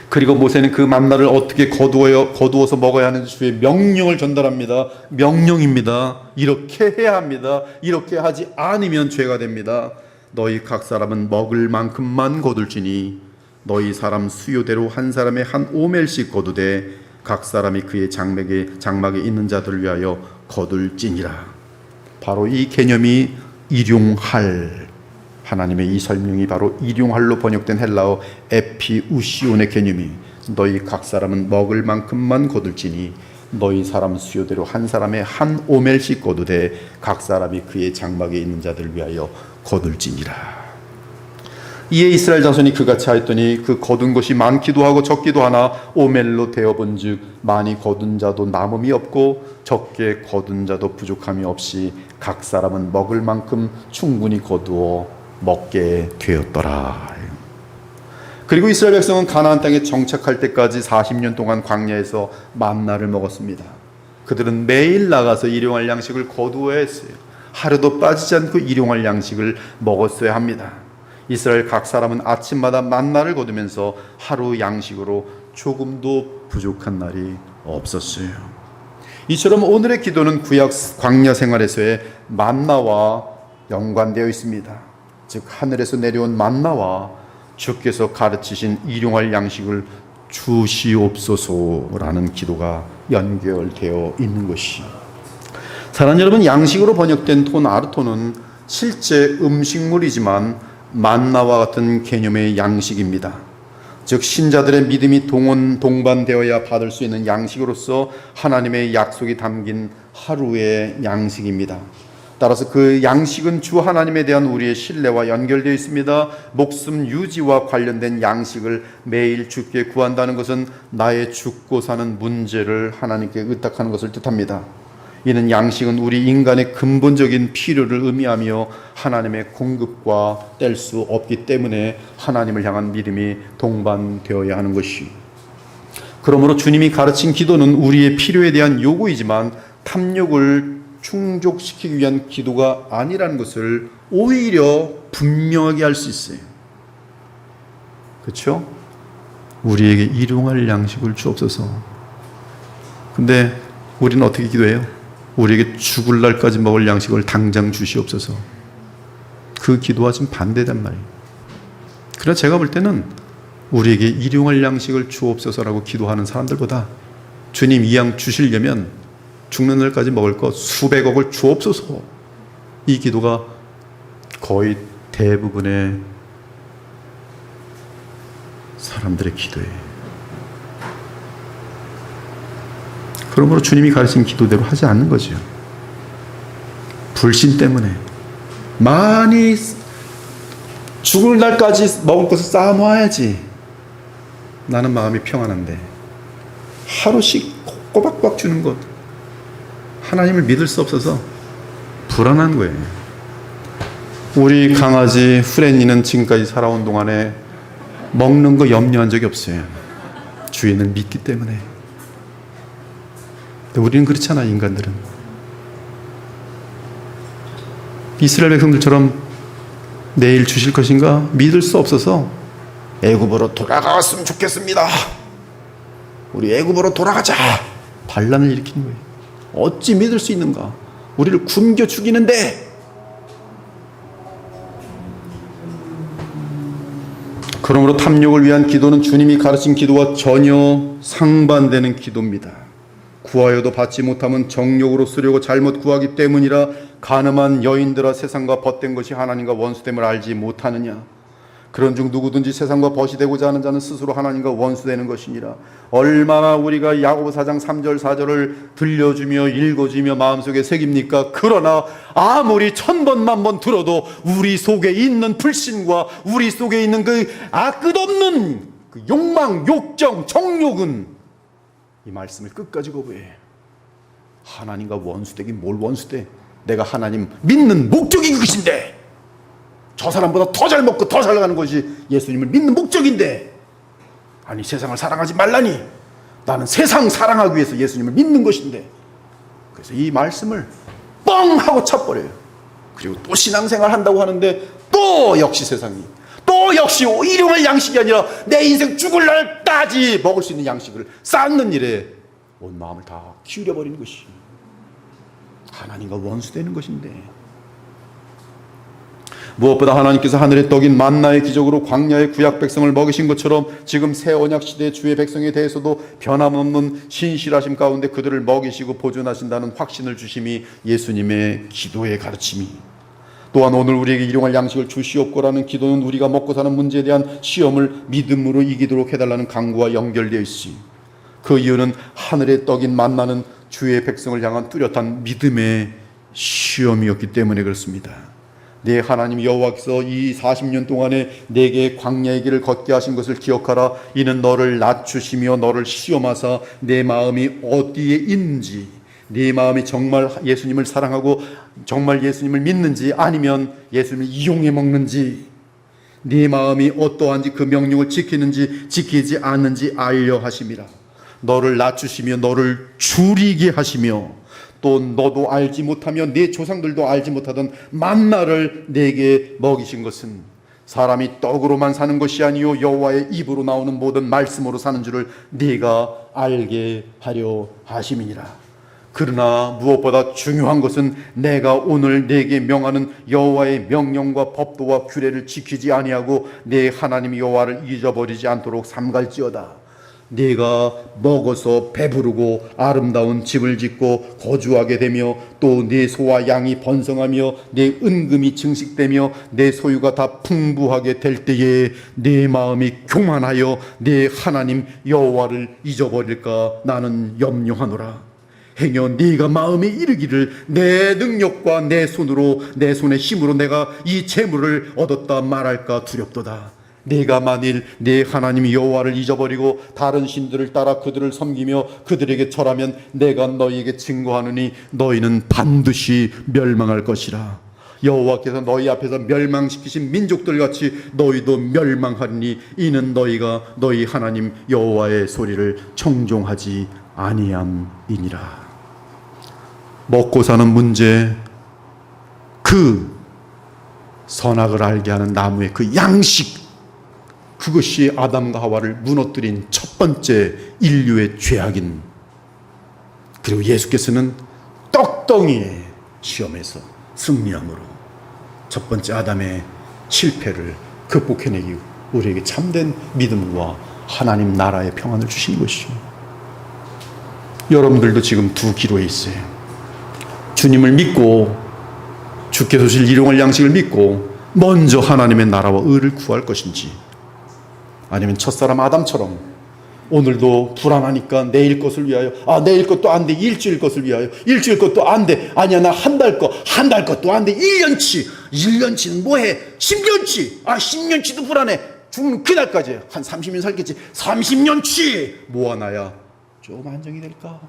그리고 모세는 그 만나를 어떻게 거두어서 먹어야 하는지 주의 명령을 전달합니다. 명령입니다. 이렇게 해야 합니다. 이렇게 하지 않으면 죄가 됩니다. 너희 각 사람은 먹을 만큼만 거둘지니 너희 사람 수요대로 한 사람의 한 오멜씩 거두되 각 사람이 그의 장막에 있는 자들을 위하여 거둘지니라. 바로 이 개념이 일용할, 하나님의 이 설명이 바로 일용할로 번역된 헬라어 에피우시온의 개념이, 너희 각 사람은 먹을 만큼만 거둘지니 너희 사람 수요대로 한 사람의 한 오멜씩 거두되 각 사람이 그의 장막에 있는 자들을 위하여 거둘지니라. 이에 이스라엘 자손이 그같이 하였더니 그 거둔 것이 많기도 하고 적기도 하나 오멜로 되어본즉 많이 거둔 자도 남음이 없고 적게 거둔 자도 부족함이 없이 각 사람은 먹을 만큼 충분히 거두어 먹게 되었더라. 그리고 이스라엘 백성은 가나안 땅에 정착할 때까지 40년 동안 광야에서 만나를 먹었습니다. 그들은 매일 나가서 일용할 양식을 거두어야 했어요. 하루도 빠지지 않고 일용할 양식을 먹었어야 합니다. 이스라엘 각 사람은 아침마다 만나를 거두면서 하루 양식으로 조금도 부족한 날이 없었어요. 이처럼 오늘의 기도는 구약 광야 생활에서의 만나와 연관되어 있습니다. 즉 하늘에서 내려온 만나와 주께서 가르치신 일용할 양식을 주시옵소서라는 기도가 연결되어 있는 것이, 사랑하는 여러분, 양식으로 번역된 톤 아르토는 실제 음식물이지만 만나와 같은 개념의 양식입니다. 즉 신자들의 믿음이 동반되어야 받을 수 있는 양식으로서 하나님의 약속이 담긴 하루의 양식입니다. 따라서 그 양식은 주 하나님에 대한 우리의 신뢰와 연결되어 있습니다. 목숨 유지와 관련된 양식을 매일 주께 구한다는 것은 나의 죽고 사는 문제를 하나님께 의탁하는 것을 뜻합니다. 이는 양식은 우리 인간의 근본적인 필요를 의미하며 하나님의 공급과 뗄 수 없기 때문에 하나님을 향한 믿음이 동반되어야 하는 것이, 그러므로 주님이 가르친 기도는 우리의 필요에 대한 요구이지만 탐욕을 충족시키기 위한 기도가 아니라는 것을 오히려 분명하게 할 수 있어요. 그렇죠? 우리에게 일용할 양식을 주옵소서. 근데 우리는 어떻게 기도해요? 우리에게 죽을 날까지 먹을 양식을 당장 주시옵소서. 그 기도와 좀 반대단 말이에요. 그러나 제가 볼 때는 우리에게 일용할 양식을 주옵소서라고 기도하는 사람들보다 주님 이 양 주시려면 죽는 날까지 먹을 것 수백억을 주옵소서, 이 기도가 거의 대부분의 사람들의 기도예요. 그러므로 주님이 가르친 기도대로 하지 않는 거죠. 불신 때문에 많이 죽을 날까지 먹을 것을 쌓아놓아야지 나는 마음이 평안한데, 하루씩 꼬박꼬박 주는 것, 하나님을 믿을 수 없어서 불안한 거예요. 우리 강아지 후렌이는 지금까지 살아온 동안에 먹는 거 염려한 적이 없어요. 주인을 믿기 때문에. 우리는 그렇잖아, 인간들은. 이스라엘 백성들처럼 내일 주실 것인가 믿을 수 없어서 애굽으로 돌아갔으면 좋겠습니다. 우리 애굽으로 돌아가자. 반란을 일으키는 거예요. 어찌 믿을 수 있는가? 우리를 굶겨 죽이는데. 그러므로 탐욕을 위한 기도는 주님이 가르친 기도와 전혀 상반되는 기도입니다. 구하여도 받지 못하면 정욕으로 쓰려고 잘못 구하기 때문이라 간음한 여인들아 세상과 벗된 것이 하나님과 원수됨을 알지 못하느냐. 그런즉 누구든지 세상과 벗이 되고자 하는 자는 스스로 하나님과 원수되는 것이니라. 얼마나 우리가 야고보 4장 3절 4절을 들려주며 읽어주며 마음속에 새깁니까? 그러나 아무리 1000번 만번 들어도 우리 속에 있는 불신과 우리 속에 있는 그 끝없는 그 욕망, 욕정, 정욕은 이 말씀을 끝까지 거부해. 하나님과 원수되긴 뭘 원수돼? 내가 하나님 믿는 목적이 그것인데, 저 사람보다 더 잘 먹고 더 잘 나가는 것이 예수님을 믿는 목적인데, 아니 세상을 사랑하지 말라니, 나는 세상 사랑하기 위해서 예수님을 믿는 것인데. 그래서 이 말씀을 뻥 하고 쳐버려요. 그리고 또 신앙생활 한다고 하는데 또 역시 세상이, 또 또 역시 일용할 양식이 아니라 내 인생 죽을 날까지 먹을 수 있는 양식을 쌓는 일에 온 마음을 다 기울여 버리는 것이 하나님과 원수되는 것인데, 무엇보다 하나님께서 하늘의 떡인 만나의 기적으로 광야의 구약 백성을 먹이신 것처럼 지금 새 언약 시대의 주의 백성에 대해서도 변함없는 신실하심 가운데 그들을 먹이시고 보존하신다는 확신을 주심이 예수님의 기도의 가르침이, 또한 오늘 우리에게 일용할 양식을 주시옵고라는 기도는 우리가 먹고 사는 문제에 대한 시험을 믿음으로 이기도록 해달라는 강구와 연결되어 있으니, 그 이유는 하늘의 떡인 만나는 주의 백성을 향한 뚜렷한 믿음의 시험이었기 때문에 그렇습니다. 내 하나님 여호와께서 이 40년 동안에 내게 광야의 길을 걷게 하신 것을 기억하라. 이는 너를 낮추시며 너를 시험하사 내 마음이 어디에 있는지, 네 마음이 정말 예수님을 사랑하고 정말 예수님을 믿는지 아니면 예수님을 이용해 먹는지, 네 마음이 어떠한지 그 명령을 지키는지 지키지 않는지 알려 하심이라. 너를 낮추시며 너를 줄이게 하시며 또 너도 알지 못하며 네 조상들도 알지 못하던 만나를 내게 먹이신 것은 사람이 떡으로만 사는 것이 아니요 여호와의 입으로 나오는 모든 말씀으로 사는 줄을 네가 알게 하려 하심이니라. 그러나 무엇보다 중요한 것은 내가 오늘 내게 명하는 여호와의 명령과 법도와 규례를 지키지 아니하고 내 하나님 여호와를 잊어버리지 않도록 삼갈지어다. 네가 먹어서 배부르고 아름다운 집을 짓고 거주하게 되며 또 네 소와 양이 번성하며 네 은금이 증식되며 내 소유가 다 풍부하게 될 때에 내 마음이 교만하여 내 하나님 여호와를 잊어버릴까 나는 염려하노라. 행여 네가 마음에 이르기를 내 능력과 내 손으로 내 손의 힘으로 내가 이 재물을 얻었다 말할까 두렵도다. 네가 만일 내 하나님 여호와를 잊어버리고 다른 신들을 따라 그들을 섬기며 그들에게 절하면 내가 너희에게 증거하노니 너희는 반드시 멸망할 것이라. 여호와께서 너희 앞에서 멸망시키신 민족들 같이 너희도 멸망하리니 이는 너희가 너희 하나님 여호와의 소리를 청종하지 아니함이니라. 먹고 사는 문제, 그 선악을 알게 하는 나무의 그 양식, 그것이 아담과 하와를 무너뜨린 첫 번째 인류의 죄악인, 그리고 예수께서는 떡덩이의 시험에서 승리함으로 첫 번째 아담의 실패를 극복해내기 우리에게 참된 믿음과 하나님 나라의 평안을 주신 것이, 여러분들도 지금 두 기로에 있어요. 주님을 믿고 주께서 주실 일용할 양식을 믿고 먼저 하나님의 나라와 의를 구할 것인지, 아니면 첫사람 아담처럼 오늘도 불안하니까 내일 것을 위하여, 내일 것도 안 돼, 일주일 것을 위하여, 일주일 것도 안 돼, 아니야 나 한 달 것도 안 돼, 1년치는 뭐해, 10년치, 10년치도 불안해, 죽는 그날까지 한 30년 살겠지, 30년치 모아놔야 좀 안정이 될까.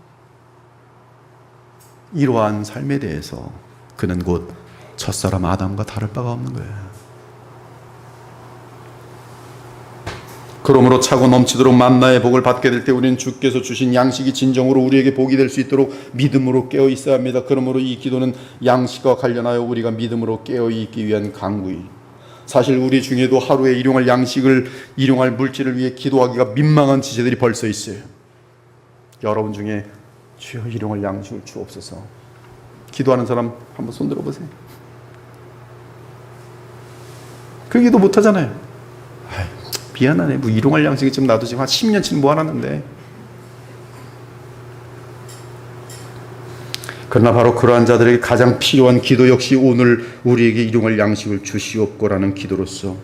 이러한 삶에 대해서 그는 곧 첫사람 아담과 다를 바가 없는 거예요. 그러므로 차고 넘치도록 만나의 복을 받게 될 때 우리는 주께서 주신 양식이 진정으로 우리에게 복이 될 수 있도록 믿음으로 깨어 있어야 합니다. 그러므로 이 기도는 양식과 관련하여 우리가 믿음으로 깨어 있기 위한 강구이. 사실 우리 중에도 하루에 일용할 양식을, 일용할 물질을 위해 기도하기가 민망한 지체들이 벌써 있어요. 여러분 중에 주여 일용할 양식을 주옵소서, 기도하는 사람 한번 손 들어보세요. 그 기도 못하잖아요. 미안하네, 뭐 일용할 양식이 지금 나도 지금 한 10년치는 모아놨는데. 그러나 바로 그러한 자들에게 가장 필요한 기도 역시 오늘 우리에게 일용할 양식을 주시옵고라는 기도로서,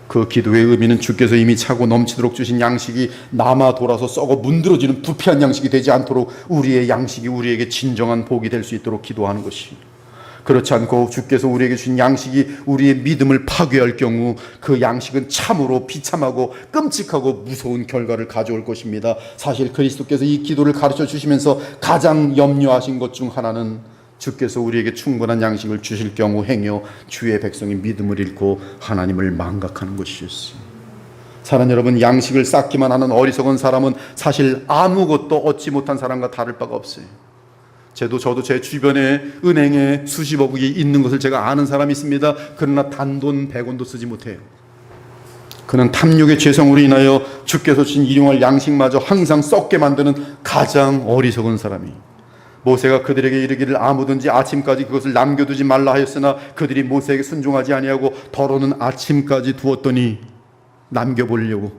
그 기도의 의미는 주께서 이미 차고 넘치도록 주신 양식이 남아 돌아서 썩어 문드러지는 부패한 양식이 되지 않도록 우리의 양식이 우리에게 진정한 복이 될 수 있도록 기도하는 것이, 그렇지 않고 주께서 우리에게 주신 양식이 우리의 믿음을 파괴할 경우 그 양식은 참으로 비참하고 끔찍하고 무서운 결과를 가져올 것입니다. 사실 그리스도께서 이 기도를 가르쳐 주시면서 가장 염려하신 것 중 하나는 주께서 우리에게 충분한 양식을 주실 경우 행여 주의 백성이 믿음을 잃고 하나님을 망각하는 것이었어요. 사랑하는 여러분, 양식을 쌓기만 하는 어리석은 사람은 사실 아무것도 얻지 못한 사람과 다를 바가 없어요. 저도 제 주변에 은행에 수십억이 있는 것을 제가 아는 사람이 있습니다. 그러나 단돈 100원도 쓰지 못해요. 그는 탐욕의 죄성으로 인하여 주께서 주신 일용할 양식마저 항상 썩게 만드는 가장 어리석은 사람이. 모세가 그들에게 이르기를 아무든지 아침까지 그것을 남겨두지 말라 하였으나 그들이 모세에게 순종하지 아니하고 더러는 아침까지 두었더니 남겨보려고,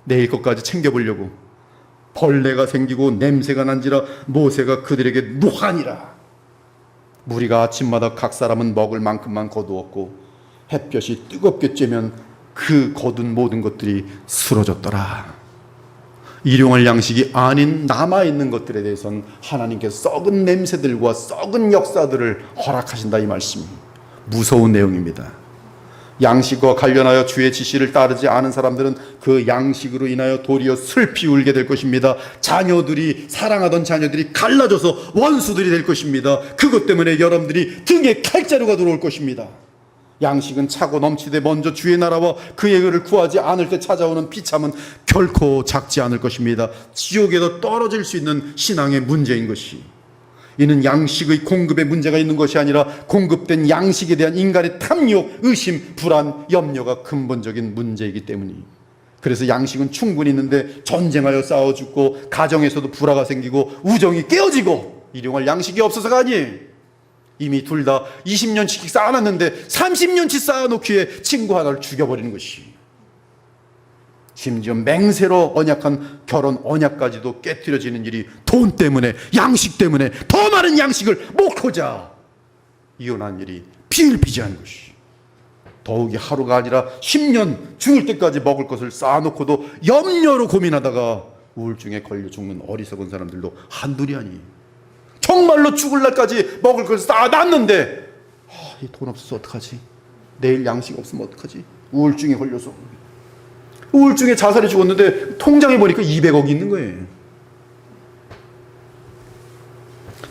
내일 것까지 챙겨보려고 벌레가 생기고 냄새가 난지라 모세가 그들에게 노하니라. 무리가 아침마다 각 사람은 먹을 만큼만 거두었고 햇볕이 뜨겁게 쬐면 그 거둔 모든 것들이 쓰러졌더라. 일용할 양식이 아닌 남아있는 것들에 대해서는 하나님께서 썩은 냄새들과 썩은 역사들을 허락하신다, 이 말씀. 무서운 내용입니다. 양식과 관련하여 주의 지시를 따르지 않은 사람들은 그 양식으로 인하여 도리어 슬피 울게 될 것입니다. 자녀들이, 사랑하던 자녀들이 갈라져서 원수들이 될 것입니다. 그것 때문에 여러분들이 등에 칼자루가 들어올 것입니다. 양식은 차고 넘치되 먼저 주의 나라와 그의 의를 구하지 않을 때 찾아오는 비참은 결코 작지 않을 것입니다. 지옥에도 떨어질 수 있는 신앙의 문제인 것이, 이는 양식의 공급에 문제가 있는 것이 아니라 공급된 양식에 대한 인간의 탐욕, 의심, 불안, 염려가 근본적인 문제이기 때문이. 그래서 양식은 충분히 있는데 전쟁하여 싸워 죽고 가정에서도 불화가 생기고 우정이 깨어지고 일용할 양식이 없어서가 아니에요. 이미 둘 다 20년씩 쌓아놨는데 30년치 쌓아놓기에 친구 하나를 죽여버리는 것이, 심지어 맹세로 언약한 결혼 언약까지도 깨트려지는 일이 돈 때문에, 양식 때문에 더 많은 양식을 먹고자 이혼한 일이 비일비재한 것이, 더욱이 하루가 아니라 10년 죽을 때까지 먹을 것을 쌓아놓고도 염려로 고민하다가 우울증에 걸려 죽는 어리석은 사람들도 한둘이 아니에요. 정말로 죽을 날까지 먹을 것을 쌓아놨는데 이 돈 없어서 어떡하지? 내일 양식 없으면 어떡하지? 우울증에 걸려서, 우울증에 자살해 죽었는데 통장에 보니까 200억이 있는 거예요.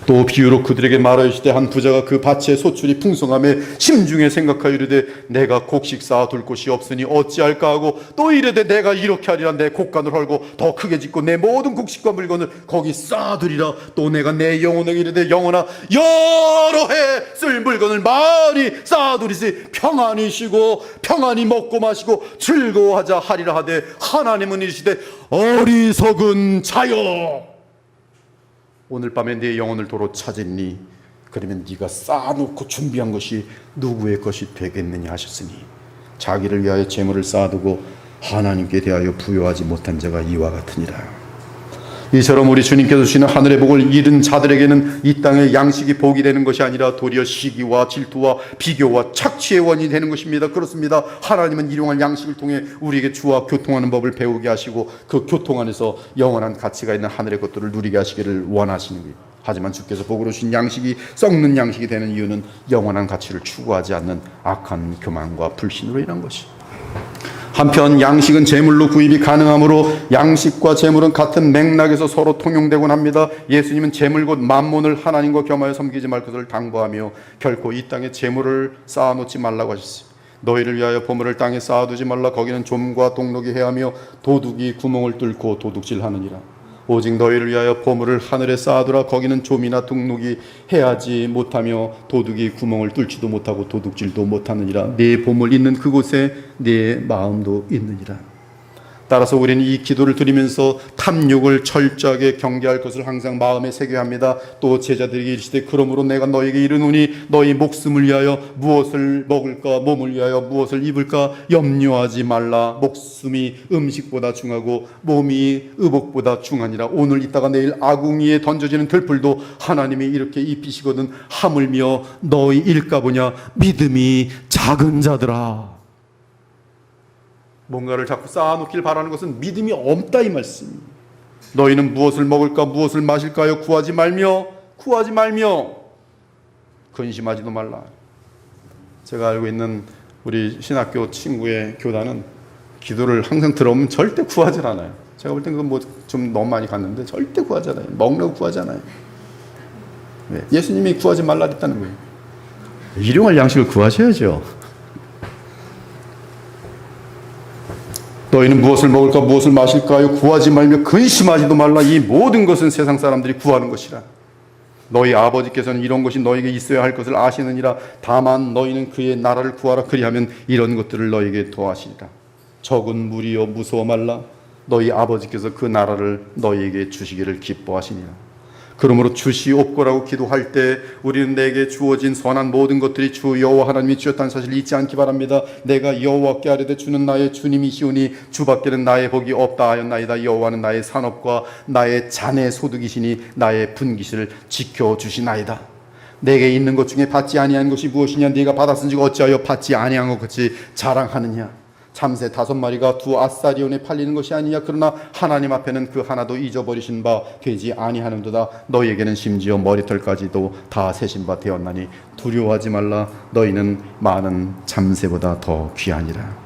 또 비유로 그들에게 말하시되 한 부자가 그 밭의 소출이 풍성함에 심중에 생각하여 이르되 내가 곡식 쌓아둘 곳이 없으니 어찌할까 하고, 또 이르되 내가 이렇게 하리라. 내 곡간을 헐고 더 크게 짓고 내 모든 곡식과 물건을 거기 쌓아두리라. 또 내가 내 영혼에게 이르되 영혼아, 여러 해 쓸 물건을 많이 쌓아두리시 평안히 쉬고 평안히 먹고 마시고 즐거워하자 하리라 하되, 하나님은 이르시되 어리석은 자여, 오늘 밤에 네 영혼을 도로 찾으니 그러면 네가 쌓아놓고 준비한 것이 누구의 것이 되겠느냐 하셨으니, 자기를 위하여 재물을 쌓아두고 하나님께 대하여 부여하지 못한 자가 이와 같으니라. 이처럼 우리 주님께서 주시는 하늘의 복을 잃은 자들에게는 이 땅의 양식이 복이 되는 것이 아니라 도리어 시기와 질투와 비교와 착취의 원인이 되는 것입니다. 그렇습니다. 하나님은 일용할 양식을 통해 우리에게 주와 교통하는 법을 배우게 하시고 그 교통 안에서 영원한 가치가 있는 하늘의 것들을 누리게 하시기를 원하시는 거예요. 하지만 주께서 복으로 주신 양식이 썩는 양식이 되는 이유는 영원한 가치를 추구하지 않는 악한 교만과 불신으로 인한 것이. 한편 양식은 재물로 구입이 가능하므로 양식과 재물은 같은 맥락에서 서로 통용되곤 합니다. 예수님은 재물 곧 만몬을 하나님과 겸하여 섬기지 말 것을 당부하며 결코 이 땅에 재물을 쌓아놓지 말라고 하셨어요. 너희를 위하여 보물을 땅에 쌓아두지 말라. 거기는 좀과 동록이 해하며 도둑이 구멍을 뚫고 도둑질하느니라. 오직 너희를 위하여 보물을 하늘에 쌓아두라. 거기는 좀이나 동록이 해하지 못하며 도둑이 구멍을 뚫지도 못하고 도둑질도 못하느니라. 네 보물 있는 그곳에 네 마음도 있느니라. 따라서 우리는 이 기도를 드리면서 탐욕을 철저하게 경계할 것을 항상 마음에 새겨야 합니다. 또 제자들에게 이르시되 그러므로 내가 너에게 이르노니 너희 목숨을 위하여 무엇을 먹을까, 몸을 위하여 무엇을 입을까 염려하지 말라. 목숨이 음식보다 중하고 몸이 의복보다 중하니라. 오늘 있다가 내일 아궁이에 던져지는 들풀도 하나님이 이렇게 입히시거든 하물며 너희 일까보냐 믿음이 작은 자들아. 뭔가를 자꾸 쌓아놓길 바라는 것은 믿음이 없다 이 말씀. 너희는 무엇을 먹을까 무엇을 마실까요? 구하지 말며 근심하지도 말라. 제가 알고 있는 우리 신학교 친구의 교단은 기도를 항상 들어오면 절대 구하질 않아요. 제가 볼 땐 그건 뭐 좀 너무 많이 갔는데 절대 구하지 않아요. 먹으려고 구하지 않아요. 왜? 예수님이 구하지 말라 했다는 거예요. 일용할 양식을 구하셔야죠. 너희는 무엇을 먹을까 무엇을 마실까요? 구하지 말며 근심하지도 말라. 이 모든 것은 세상 사람들이 구하는 것이라. 너희 아버지께서는 이런 것이 너희에게 있어야 할 것을 아시느니라. 다만 너희는 그의 나라를 구하라. 그리하면 이런 것들을 너희에게 더하시리라. 적은 무리여 무서워 말라. 너희 아버지께서 그 나라를 너희에게 주시기를 기뻐하시니라. 그러므로 주시옵고라고 기도할 때 우리는 내게 주어진 선한 모든 것들이 주 여호와 하나님이 주셨다는 사실을 잊지 않기 바랍니다. 내가 여호와께 아뢰되 주는 나의 주님이시오니 주밖에는 나의 복이 없다 하였나이다. 여호와는 나의 산업과 나의 자네 소득이시니 나의 분깃을 지켜주시나이다. 내게 있는 것 중에 받지 아니한 것이 무엇이냐? 네가 받았은지 어찌하여 받지 아니한 것 같이 자랑하느냐? 참새 5마리가 2 아사리온에 팔리는 것이 아니냐? 그러나 하나님 앞에는 그 하나도 잊어버리신 바 되지 아니하는도다. 너희에게는 심지어 머리털까지도 다 세신 바 되었나니 두려워하지 말라. 너희는 많은 참새보다 더 귀하니라.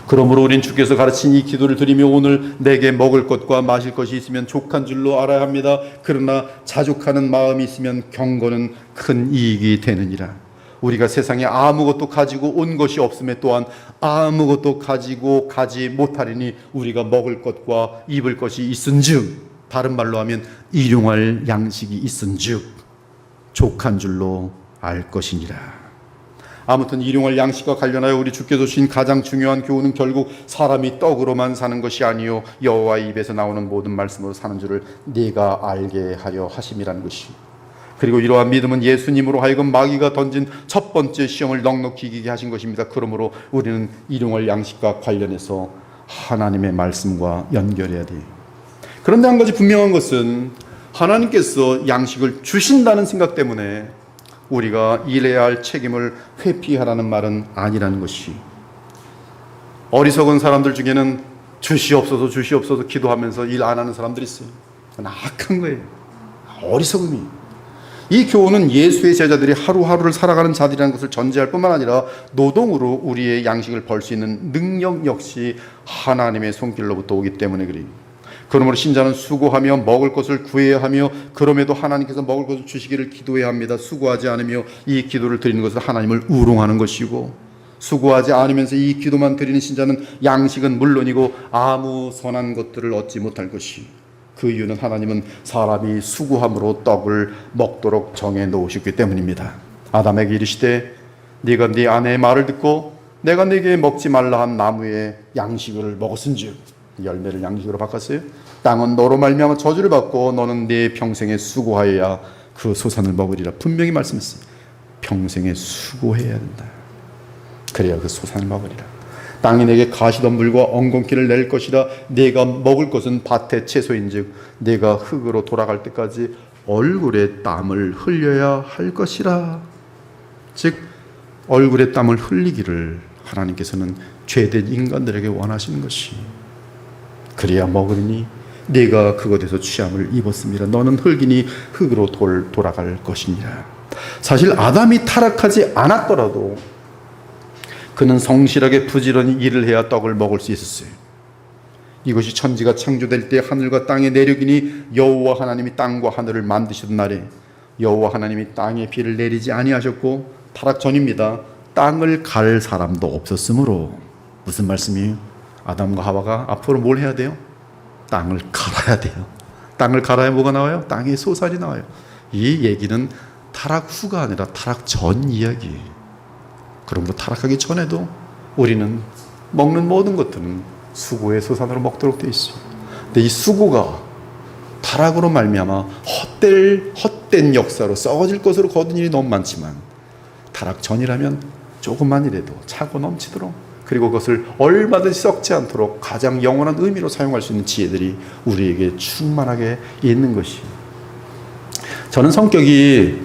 그러므로 우린 주께서 가르친 이 기도를 드리며 오늘 내게 먹을 것과 마실 것이 있으면 족한 줄로 알아야 합니다. 그러나 자족하는 마음이 있으면 경건은 큰 이익이 되느니라. 우리가 세상에 아무것도 가지고 온 것이 없음에 또한 아무것도 가지고 가지 못하리니 우리가 먹을 것과 입을 것이 있은즉, 다른 말로 하면 일용할 양식이 있은즉 족한 줄로 알 것이니라. 아무튼 일용할 양식과 관련하여 우리 주께서 주신 가장 중요한 교훈은 결국 사람이 떡으로만 사는 것이 아니요 여호와의 입에서 나오는 모든 말씀으로 사는 줄을 네가 알게 하려 하심이라는 것이. 그리고 이러한 믿음은 예수님으로 하여금 마귀가 던진 첫 번째 시험을 넉넉히 이기게 하신 것입니다. 그러므로 우리는 일용할 양식과 관련해서 하나님의 말씀과 연결해야 돼요. 그런데 한 가지 분명한 것은 하나님께서 양식을 주신다는 생각 때문에 우리가 일해야 할 책임을 회피하라는 말은 아니라는 것이. 어리석은 사람들 중에는 주시옵소서 주시옵소서 기도하면서 일 안 하는 사람들이 있어요. 그건 악한 거예요. 어리석음이. 이 교훈은 예수의 제자들이 하루하루를 살아가는 자들이라는 것을 전제할 뿐만 아니라 노동으로 우리의 양식을 벌 수 있는 능력 역시 하나님의 손길로부터 오기 때문에 그래요. 그러므로 신자는 수고하며 먹을 것을 구해야 하며 그럼에도 하나님께서 먹을 것을 주시기를 기도해야 합니다. 수고하지 않으며 이 기도를 드리는 것은 하나님을 우롱하는 것이고, 수고하지 않으면서 이 기도만 드리는 신자는 양식은 물론이고 아무 선한 것들을 얻지 못할 것이. 그 이유는 하나님은 사람이 수고함으로 떡을 먹도록 정해 놓으셨기 때문입니다. 아담에게 이르시되 네가 네 아내의 말을 듣고 내가 네게 먹지 말라 한 나무의 양식을 먹었은즉, 열매를 양식으로 바꿨어요. 땅은 너로 말미암아 저주를 받고 너는 네 평생에 수고하여야 그 소산을 먹으리라. 분명히 말씀했어요. 평생에 수고해야 된다. 그래야 그 소산을 먹으리라. 땅이 내게 가시덤불과 엉겅퀴를 낼 것이라. 네가 먹을 것은 밭의 채소인즉 네가 흙으로 돌아갈 때까지 얼굴에 땀을 흘려야 할 것이라. 즉 얼굴에 땀을 흘리기를 하나님께서는 죄된 인간들에게 원하시는 것이. 그래야 먹으리니 네가 그것에서 취함을 입었습니다. 너는 흙이니 흙으로 돌아갈 것이니라. 사실 아담이 타락하지 않았더라도 그는 성실하게 부지런히 일을 해야 떡을 먹을 수 있었어요. 이것이 천지가 창조될 때 하늘과 땅의 내력이니 여호와 하나님이 땅과 하늘을 만드시던 날에 여호와 하나님이 땅에 비를 내리지 아니하셨고, 타락 전입니다. 땅을 갈 사람도 없었으므로. 무슨 말씀이에요? 아담과 하와가 앞으로 뭘 해야 돼요? 땅을 갈아야 돼요. 땅을 갈아야 뭐가 나와요? 땅의 소산이 나와요. 이 얘기는 타락 후가 아니라 타락 전 이야기예요. 그러므로 타락하기 전에도 우리는 먹는 모든 것들은 수고의 소산으로 먹도록 되어 있어요. 근데 이 수고가 타락으로 말미암아 헛된 역사로 썩어질 것으로 거둔 일이 너무 많지만, 타락 전이라면 조금만이라도 차고 넘치도록, 그리고 그것을 얼마든지 썩지 않도록 가장 영원한 의미로 사용할 수 있는 지혜들이 우리에게 충만하게 있는 것이. 저는 성격이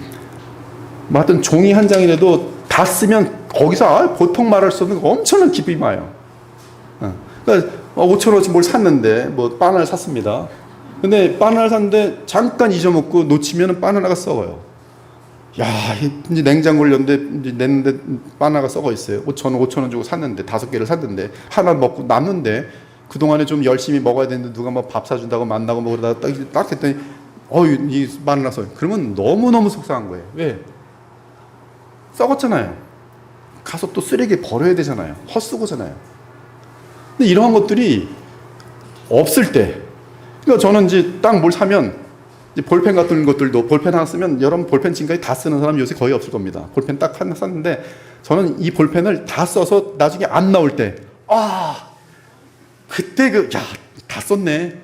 하여튼 종이 한 장이라도 다 쓰면 거기서 보통 말할 수 없는 엄청난 기쁨이 와요. 그러니까 5,000원어치 뭘 샀는데, 뭐 바나나를 샀습니다. 근데 바나나를 샀는데 잠깐 잊어먹고 놓치면 바나나가 썩어요. 야, 이제 냉장고를 였는데 이제 냈는데 바나나가 썩어 있어요. 5,000원 주고 샀는데 5개를 샀는데 하나 먹고 남는데, 그동안에 좀 열심히 먹어야 되는데 누가 뭐 밥 사준다고 만나고 뭐 그러다가 딱 했더니 이 바나나 썩어. 그러면 너무너무 속상한 거예요. 왜? 썩었잖아요. 가서 또 쓰레기에 버려야 되잖아요. 헛수고잖아요. 근데 이러한 것들이 없을 때, 그러니까 저는 이제 딱 뭘 사면 이제 볼펜 같은 것들도, 볼펜 하나 쓰면 여러분 볼펜 지금까지 다 쓰는 사람 요새 거의 없을 겁니다. 볼펜 딱 하나 샀는데 저는 이 볼펜을 다 써서 나중에 안 나올 때 그때 다 썼네.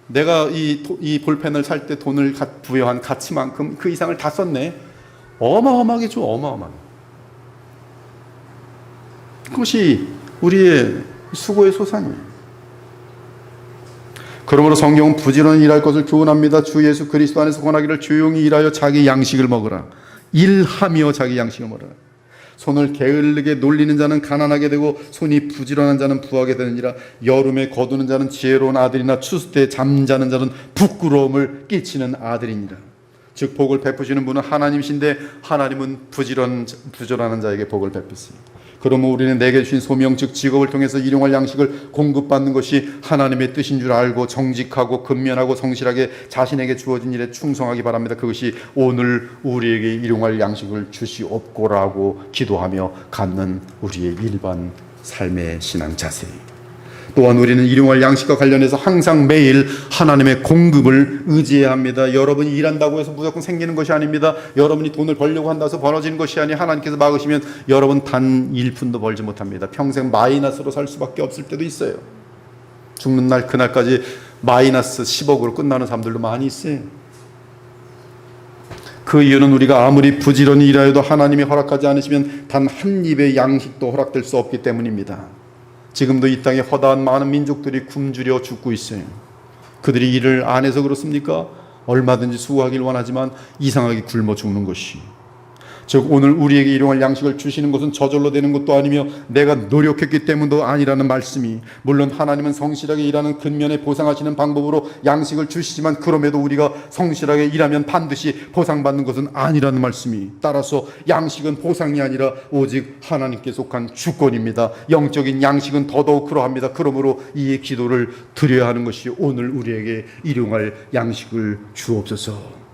내가 이 볼펜을 살 때 돈을 부여한 가치만큼 그 이상을 다 썼네. 어마어마하게 줘, 어마어마하게. 그것이 우리의 수고의 소산이에요. 그러므로 성경은 부지런히 일할 것을 교훈합니다. 주 예수 그리스도 안에서 권하기를 조용히 일하여 자기 양식을 먹으라. 일하며 자기 양식을 먹으라. 손을 게을르게 놀리는 자는 가난하게 되고 손이 부지런한 자는 부하게 되느니라. 여름에 거두는 자는 지혜로운 아들이나 추수 때 잠자는 자는 부끄러움을 끼치는 아들이니라. 즉 복을 베푸시는 분은 하나님이신데 하나님은 부지런한 자에게 복을 베푸시니. 그러므로 우리는 내게 주신 소명 즉 직업을 통해서 일용할 양식을 공급받는 것이 하나님의 뜻인 줄 알고 정직하고 근면하고 성실하게 자신에게 주어진 일에 충성하기 바랍니다. 그것이 오늘 우리에게 일용할 양식을 주시옵고라고 기도하며 갖는 우리의 일반 삶의 신앙 자세. 또한 우리는 일용할 양식과 관련해서 항상 매일 하나님의 공급을 의지해야 합니다. 여러분이 일한다고 해서 무조건 생기는 것이 아닙니다. 여러분이 돈을 벌려고 한다고 해서 벌어지는 것이 아니 하나님께서 막으시면 여러분 단 1푼도 벌지 못합니다. 평생 마이너스로 살 수밖에 없을 때도 있어요. 죽는 날 그날까지 마이너스 10억으로 끝나는 사람들도 많이 있어요. 그 이유는 우리가 아무리 부지런히 일하여도 하나님이 허락하지 않으시면 단 한 입의 양식도 허락될 수 없기 때문입니다. 지금도 이 땅에 허다한 많은 민족들이 굶주려 죽고 있어요. 그들이 일을 안 해서 그렇습니까? 얼마든지 수고하길 원하지만 이상하게 굶어 죽는 것이. 즉 오늘 우리에게 일용할 양식을 주시는 것은 저절로 되는 것도 아니며 내가 노력했기 때문도 아니라는 말씀이, 물론 하나님은 성실하게 일하는 근면에 보상하시는 방법으로 양식을 주시지만 그럼에도 우리가 성실하게 일하면 반드시 보상받는 것은 아니라는 말씀이, 따라서 양식은 보상이 아니라 오직 하나님께 속한 주권입니다. 영적인 양식은 더더욱 그러합니다. 그러므로 이 기도를 드려야 하는 것이 오늘 우리에게 일용할 양식을 주옵소서.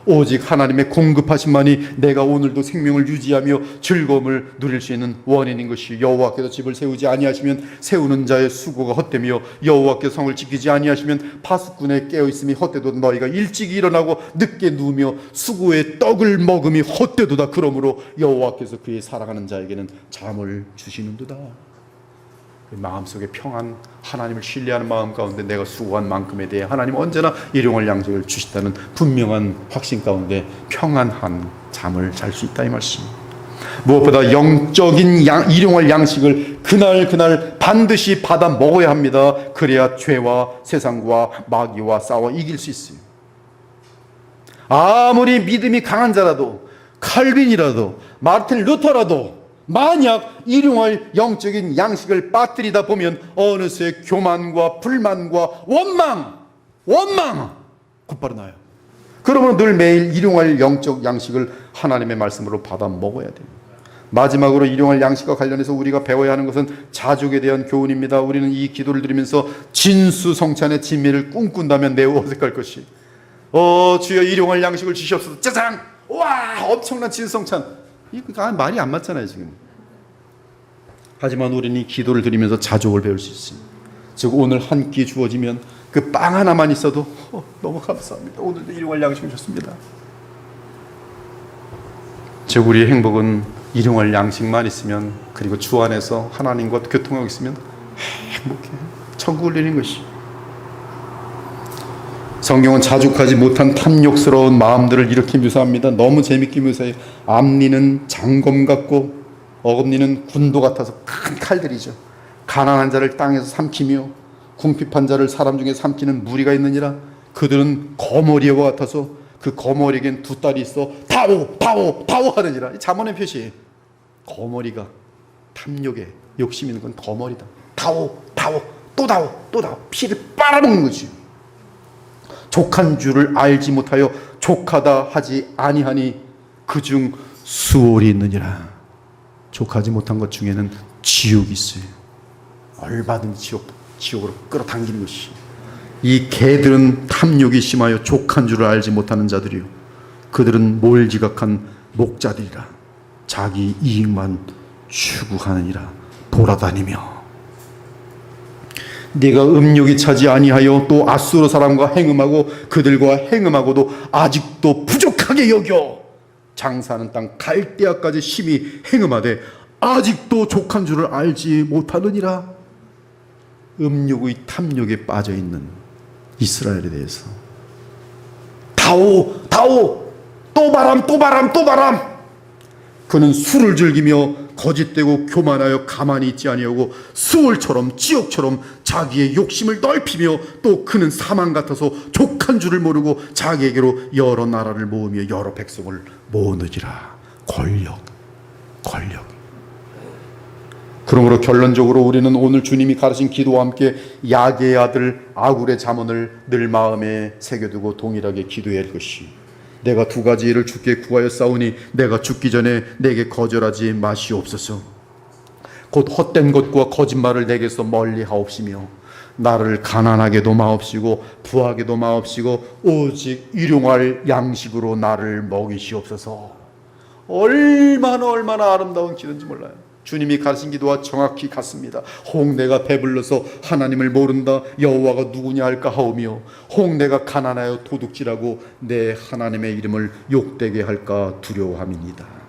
오직 하나님의 공급하심만이 내가 오늘도 생명을 유지하며 즐거움을 누릴 수 있는 원인인 것이, 여호와께서 집을 세우지 아니하시면 세우는 자의 수고가 헛되며 여호와께서 성을 지키지 아니하시면 파수꾼의 깨어있음이 헛되도다. 너희가 일찍 일어나고 늦게 누우며 수고의 떡을 먹음이 헛되도다. 그러므로 여호와께서 그의 사랑하는 자에게는 잠을 주시는도다. 마음속에 평안, 하나님을 신뢰하는 마음 가운데 내가 수고한 만큼에 대해 하나님 언제나 일용할 양식을 주시다는 분명한 확신 가운데 평안한 잠을 잘 수 있다 이 말씀. 무엇보다 영적인 일용할 양식을 그날 반드시 받아 먹어야 합니다. 그래야 죄와 세상과 마귀와 싸워 이길 수 있어요. 아무리 믿음이 강한 자라도, 칼빈이라도, 마르틴 루터라도 만약 일용할 영적인 양식을 빠뜨리다 보면 어느새 교만과 불만과 원망 곧바로 나요. 그러면 늘 매일 일용할 영적 양식을 하나님의 말씀으로 받아 먹어야 돼요. 마지막으로 일용할 양식과 관련해서 우리가 배워야 하는 것은 자족에 대한 교훈입니다. 우리는 이 기도를 드리면서 진수성찬의 진미를 꿈꾼다면 매우 어색할 것이, 주여 일용할 양식을 주시옵소서. 짜잔! 와, 엄청난 진수성찬. 이거 말이 안 맞잖아요 지금. 하지만 우리는 이 기도를 드리면서 자족을 배울 수 있습니다. 즉 오늘 한 끼 주어지면 그 빵 하나만 있어도 너무 감사합니다. 오늘도 일용할 양식을 주셨습니다. 즉 우리의 행복은 일용할 양식만 있으면, 그리고 주 안에서 하나님과 교통하고 있으면 행복해. 천국을 누리는 것이. 성경은 자족하지 못한 탐욕스러운 마음들을 이렇게 묘사합니다. 너무 재밌게 묘사해요. 앞니는 장검 같고 어금니는 군도 같아서 큰 칼들이죠. 가난한 자를 땅에서 삼키며 궁핍한 자를 사람 중에 삼키는 무리가 있느니라. 그들은 거머리와 같아서 그 거머리에겐 두 딸이 있어 다오 하느니라. 잠언의 표시. 거머리가 탐욕에 욕심 있는 건 거머리다. 다오 또 다오 피를 빨아먹는 거지. 족한 줄을 알지 못하여 족하다 하지 아니하니 그중 수월이 있느니라. 족하지 못한 것 중에는 지옥이 있어요. 얼마든지 지옥으로 끌어당기는 것이. 이 개들은 탐욕이 심하여 족한 줄을 알지 못하는 자들이요, 그들은 몰지각한 목자들이라. 자기 이익만 추구하느니라. 돌아다니며 네가 음욕이 차지 아니하여 또 앗수르 사람과 행음하고 그들과 행음하고도 아직도 부족하게 여겨 장사하는 땅 갈대아까지 심히 행음하되 아직도 족한 줄을 알지 못하느니라. 음욕의 탐욕에 빠져 있는 이스라엘에 대해서 다오 다오 또 바람 또 바람 또 바람. 그는 술을 즐기며 거짓되고 교만하여 가만히 있지 아니하고 수월처럼 지옥처럼 자기의 욕심을 넓히며 또 그는 사망 같아서 족한 줄을 모르고 자기에게로 여러 나라를 모으며 여러 백성을 모으느니라. 권력. 그러므로 결론적으로 우리는 오늘 주님이 가르친 기도와 함께 야게의 아들 아굴의 잠언을 늘 마음에 새겨두고 동일하게 기도해야 할 것이, 내가 두 가지 일을 주께 구하여 싸우니 내가 죽기 전에 내게 거절하지 마시옵소서. 곧 헛된 것과 거짓말을 내게서 멀리 하옵시며 나를 가난하게도 마옵시고 부하게도 마옵시고 오직 일용할 양식으로 나를 먹이시옵소서. 얼마나 아름다운 기도인지 몰라요. 주님이 가르친 기도와 정확히 같습니다. 혹 내가 배불러서 하나님을 모른다 여호와가 누구냐 할까 하오며 혹 내가 가난하여 도둑질하고 내 하나님의 이름을 욕되게 할까 두려워함이니이다.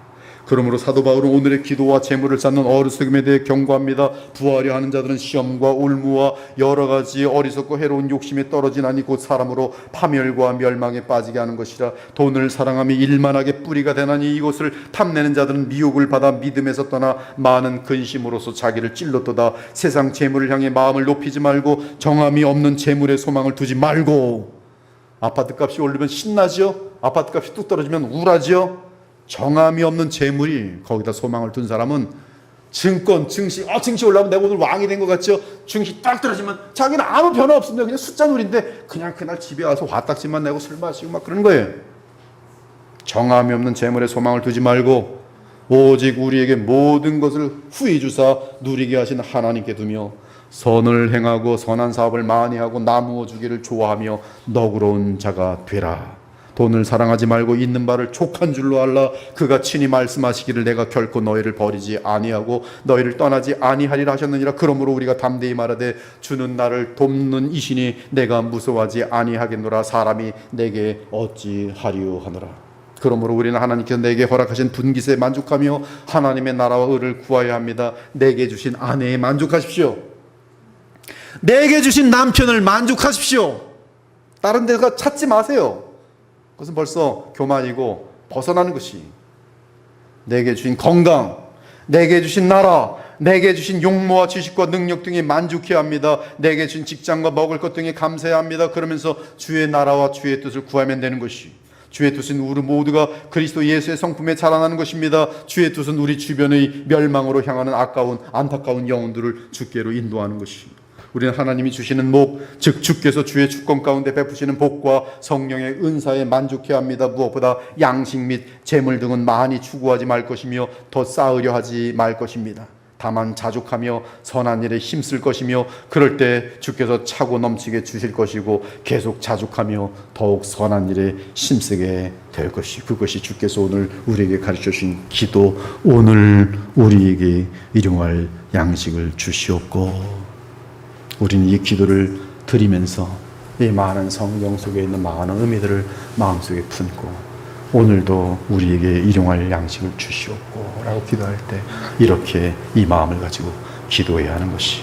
그러므로 사도 바울은 오늘의 기도와 재물을 쌓는 어리석음에 대해 경고합니다. 부하려 하는 자들은 시험과 올무와 여러 가지 어리석고 해로운 욕심에 떨어지나니 곧 사람으로 파멸과 멸망에 빠지게 하는 것이라. 돈을 사랑함이 일만하게 뿌리가 되나니 이것을 탐내는 자들은 미혹을 받아 믿음에서 떠나 많은 근심으로서 자기를 찔렀도다. 세상 재물을 향해 마음을 높이지 말고 정함이 없는 재물에 소망을 두지 말고. 아파트값이 오르면 신나죠? 아파트값이 뚝 떨어지면 우울하죠? 정함이 없는 재물이 거기다 소망을 둔 사람은 증권, 증시, 증시 올라오면 내가 오늘 왕이 된 것 같죠? 증시 딱 떨어지면 자기는 아무 변화 없습니다. 그냥 숫자 놀인데 그냥 그날 집에 와서 화딱지만 내고 술 마시고 막 그러는 거예요. 정함이 없는 재물에 소망을 두지 말고 오직 우리에게 모든 것을 후히 주사 누리게 하신 하나님께 두며 선을 행하고 선한 사업을 많이 하고 나누어 주기를 좋아하며 너그러운 자가 되라. 돈을 사랑하지 말고 있는 바를 족한 줄로 알라. 그가 친히 말씀하시기를 내가 결코 너희를 버리지 아니하고 너희를 떠나지 아니하리라 하셨느니라. 그러므로 우리가 담대히 말하되 주는 나를 돕는 이시니 내가 무서워하지 아니하겠노라. 사람이 내게 어찌하리요 하노라. 그러므로 우리는 하나님께서 내게 허락하신 분깃에 만족하며 하나님의 나라와 의를 구하여야 합니다. 내게 주신 아내에 만족하십시오. 내게 주신 남편을 만족하십시오. 다른 데가 찾지 마세요. 그것은 벌써 교만이고 벗어나는 것이. 내게 주신 건강, 내게 주신 나라, 내게 주신 용모와 지식과 능력 등에 만족해야 합니다. 내게 주신 직장과 먹을 것 등에 감사해야 합니다. 그러면서 주의 나라와 주의 뜻을 구하면 되는 것이. 주의 뜻은 우리 모두가 그리스도 예수의 성품에 자라나는 것입니다. 주의 뜻은 우리 주변의 멸망으로 향하는 안타까운 영혼들을 주께로 인도하는 것이. 우리는 하나님이 주시는 목, 즉 주께서 주의 주권 가운데 베푸시는 복과 성령의 은사에 만족해야 합니다. 무엇보다 양식 및 재물 등은 많이 추구하지 말 것이며 더 쌓으려 하지 말 것입니다. 다만 자족하며 선한 일에 힘쓸 것이며 그럴 때 주께서 차고 넘치게 주실 것이고 계속 자족하며 더욱 선한 일에 힘쓰게 될 것이. 그것이 주께서 오늘 우리에게 가르쳐 주신 기도. 오늘 우리에게 일용할 양식을 주시옵고. 우리는 이 기도를 드리면서 이 많은 성경 속에 있는 많은 의미들을 마음속에 품고 오늘도 우리에게 일용할 양식을 주시옵고 라고 기도할 때 이렇게 이 마음을 가지고 기도해야 하는 것이.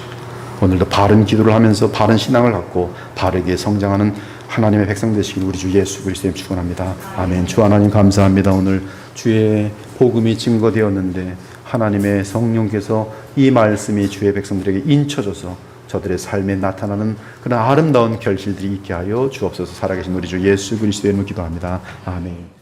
오늘도 바른 기도를 하면서 바른 신앙을 갖고 바르게 성장하는 하나님의 백성 되시길 우리 주 예수 그리스도님 축원합니다. 아멘. 주 하나님 감사합니다. 오늘 주의 복음이 증거되었는데 하나님의 성령께서 이 말씀이 주의 백성들에게 인쳐져서 저들의 삶에 나타나는 그런 아름다운 결실들이 있게 하여 주옵소서. 살아계신 우리 주 예수 그리스도의 이름으로 기도합니다. 아멘.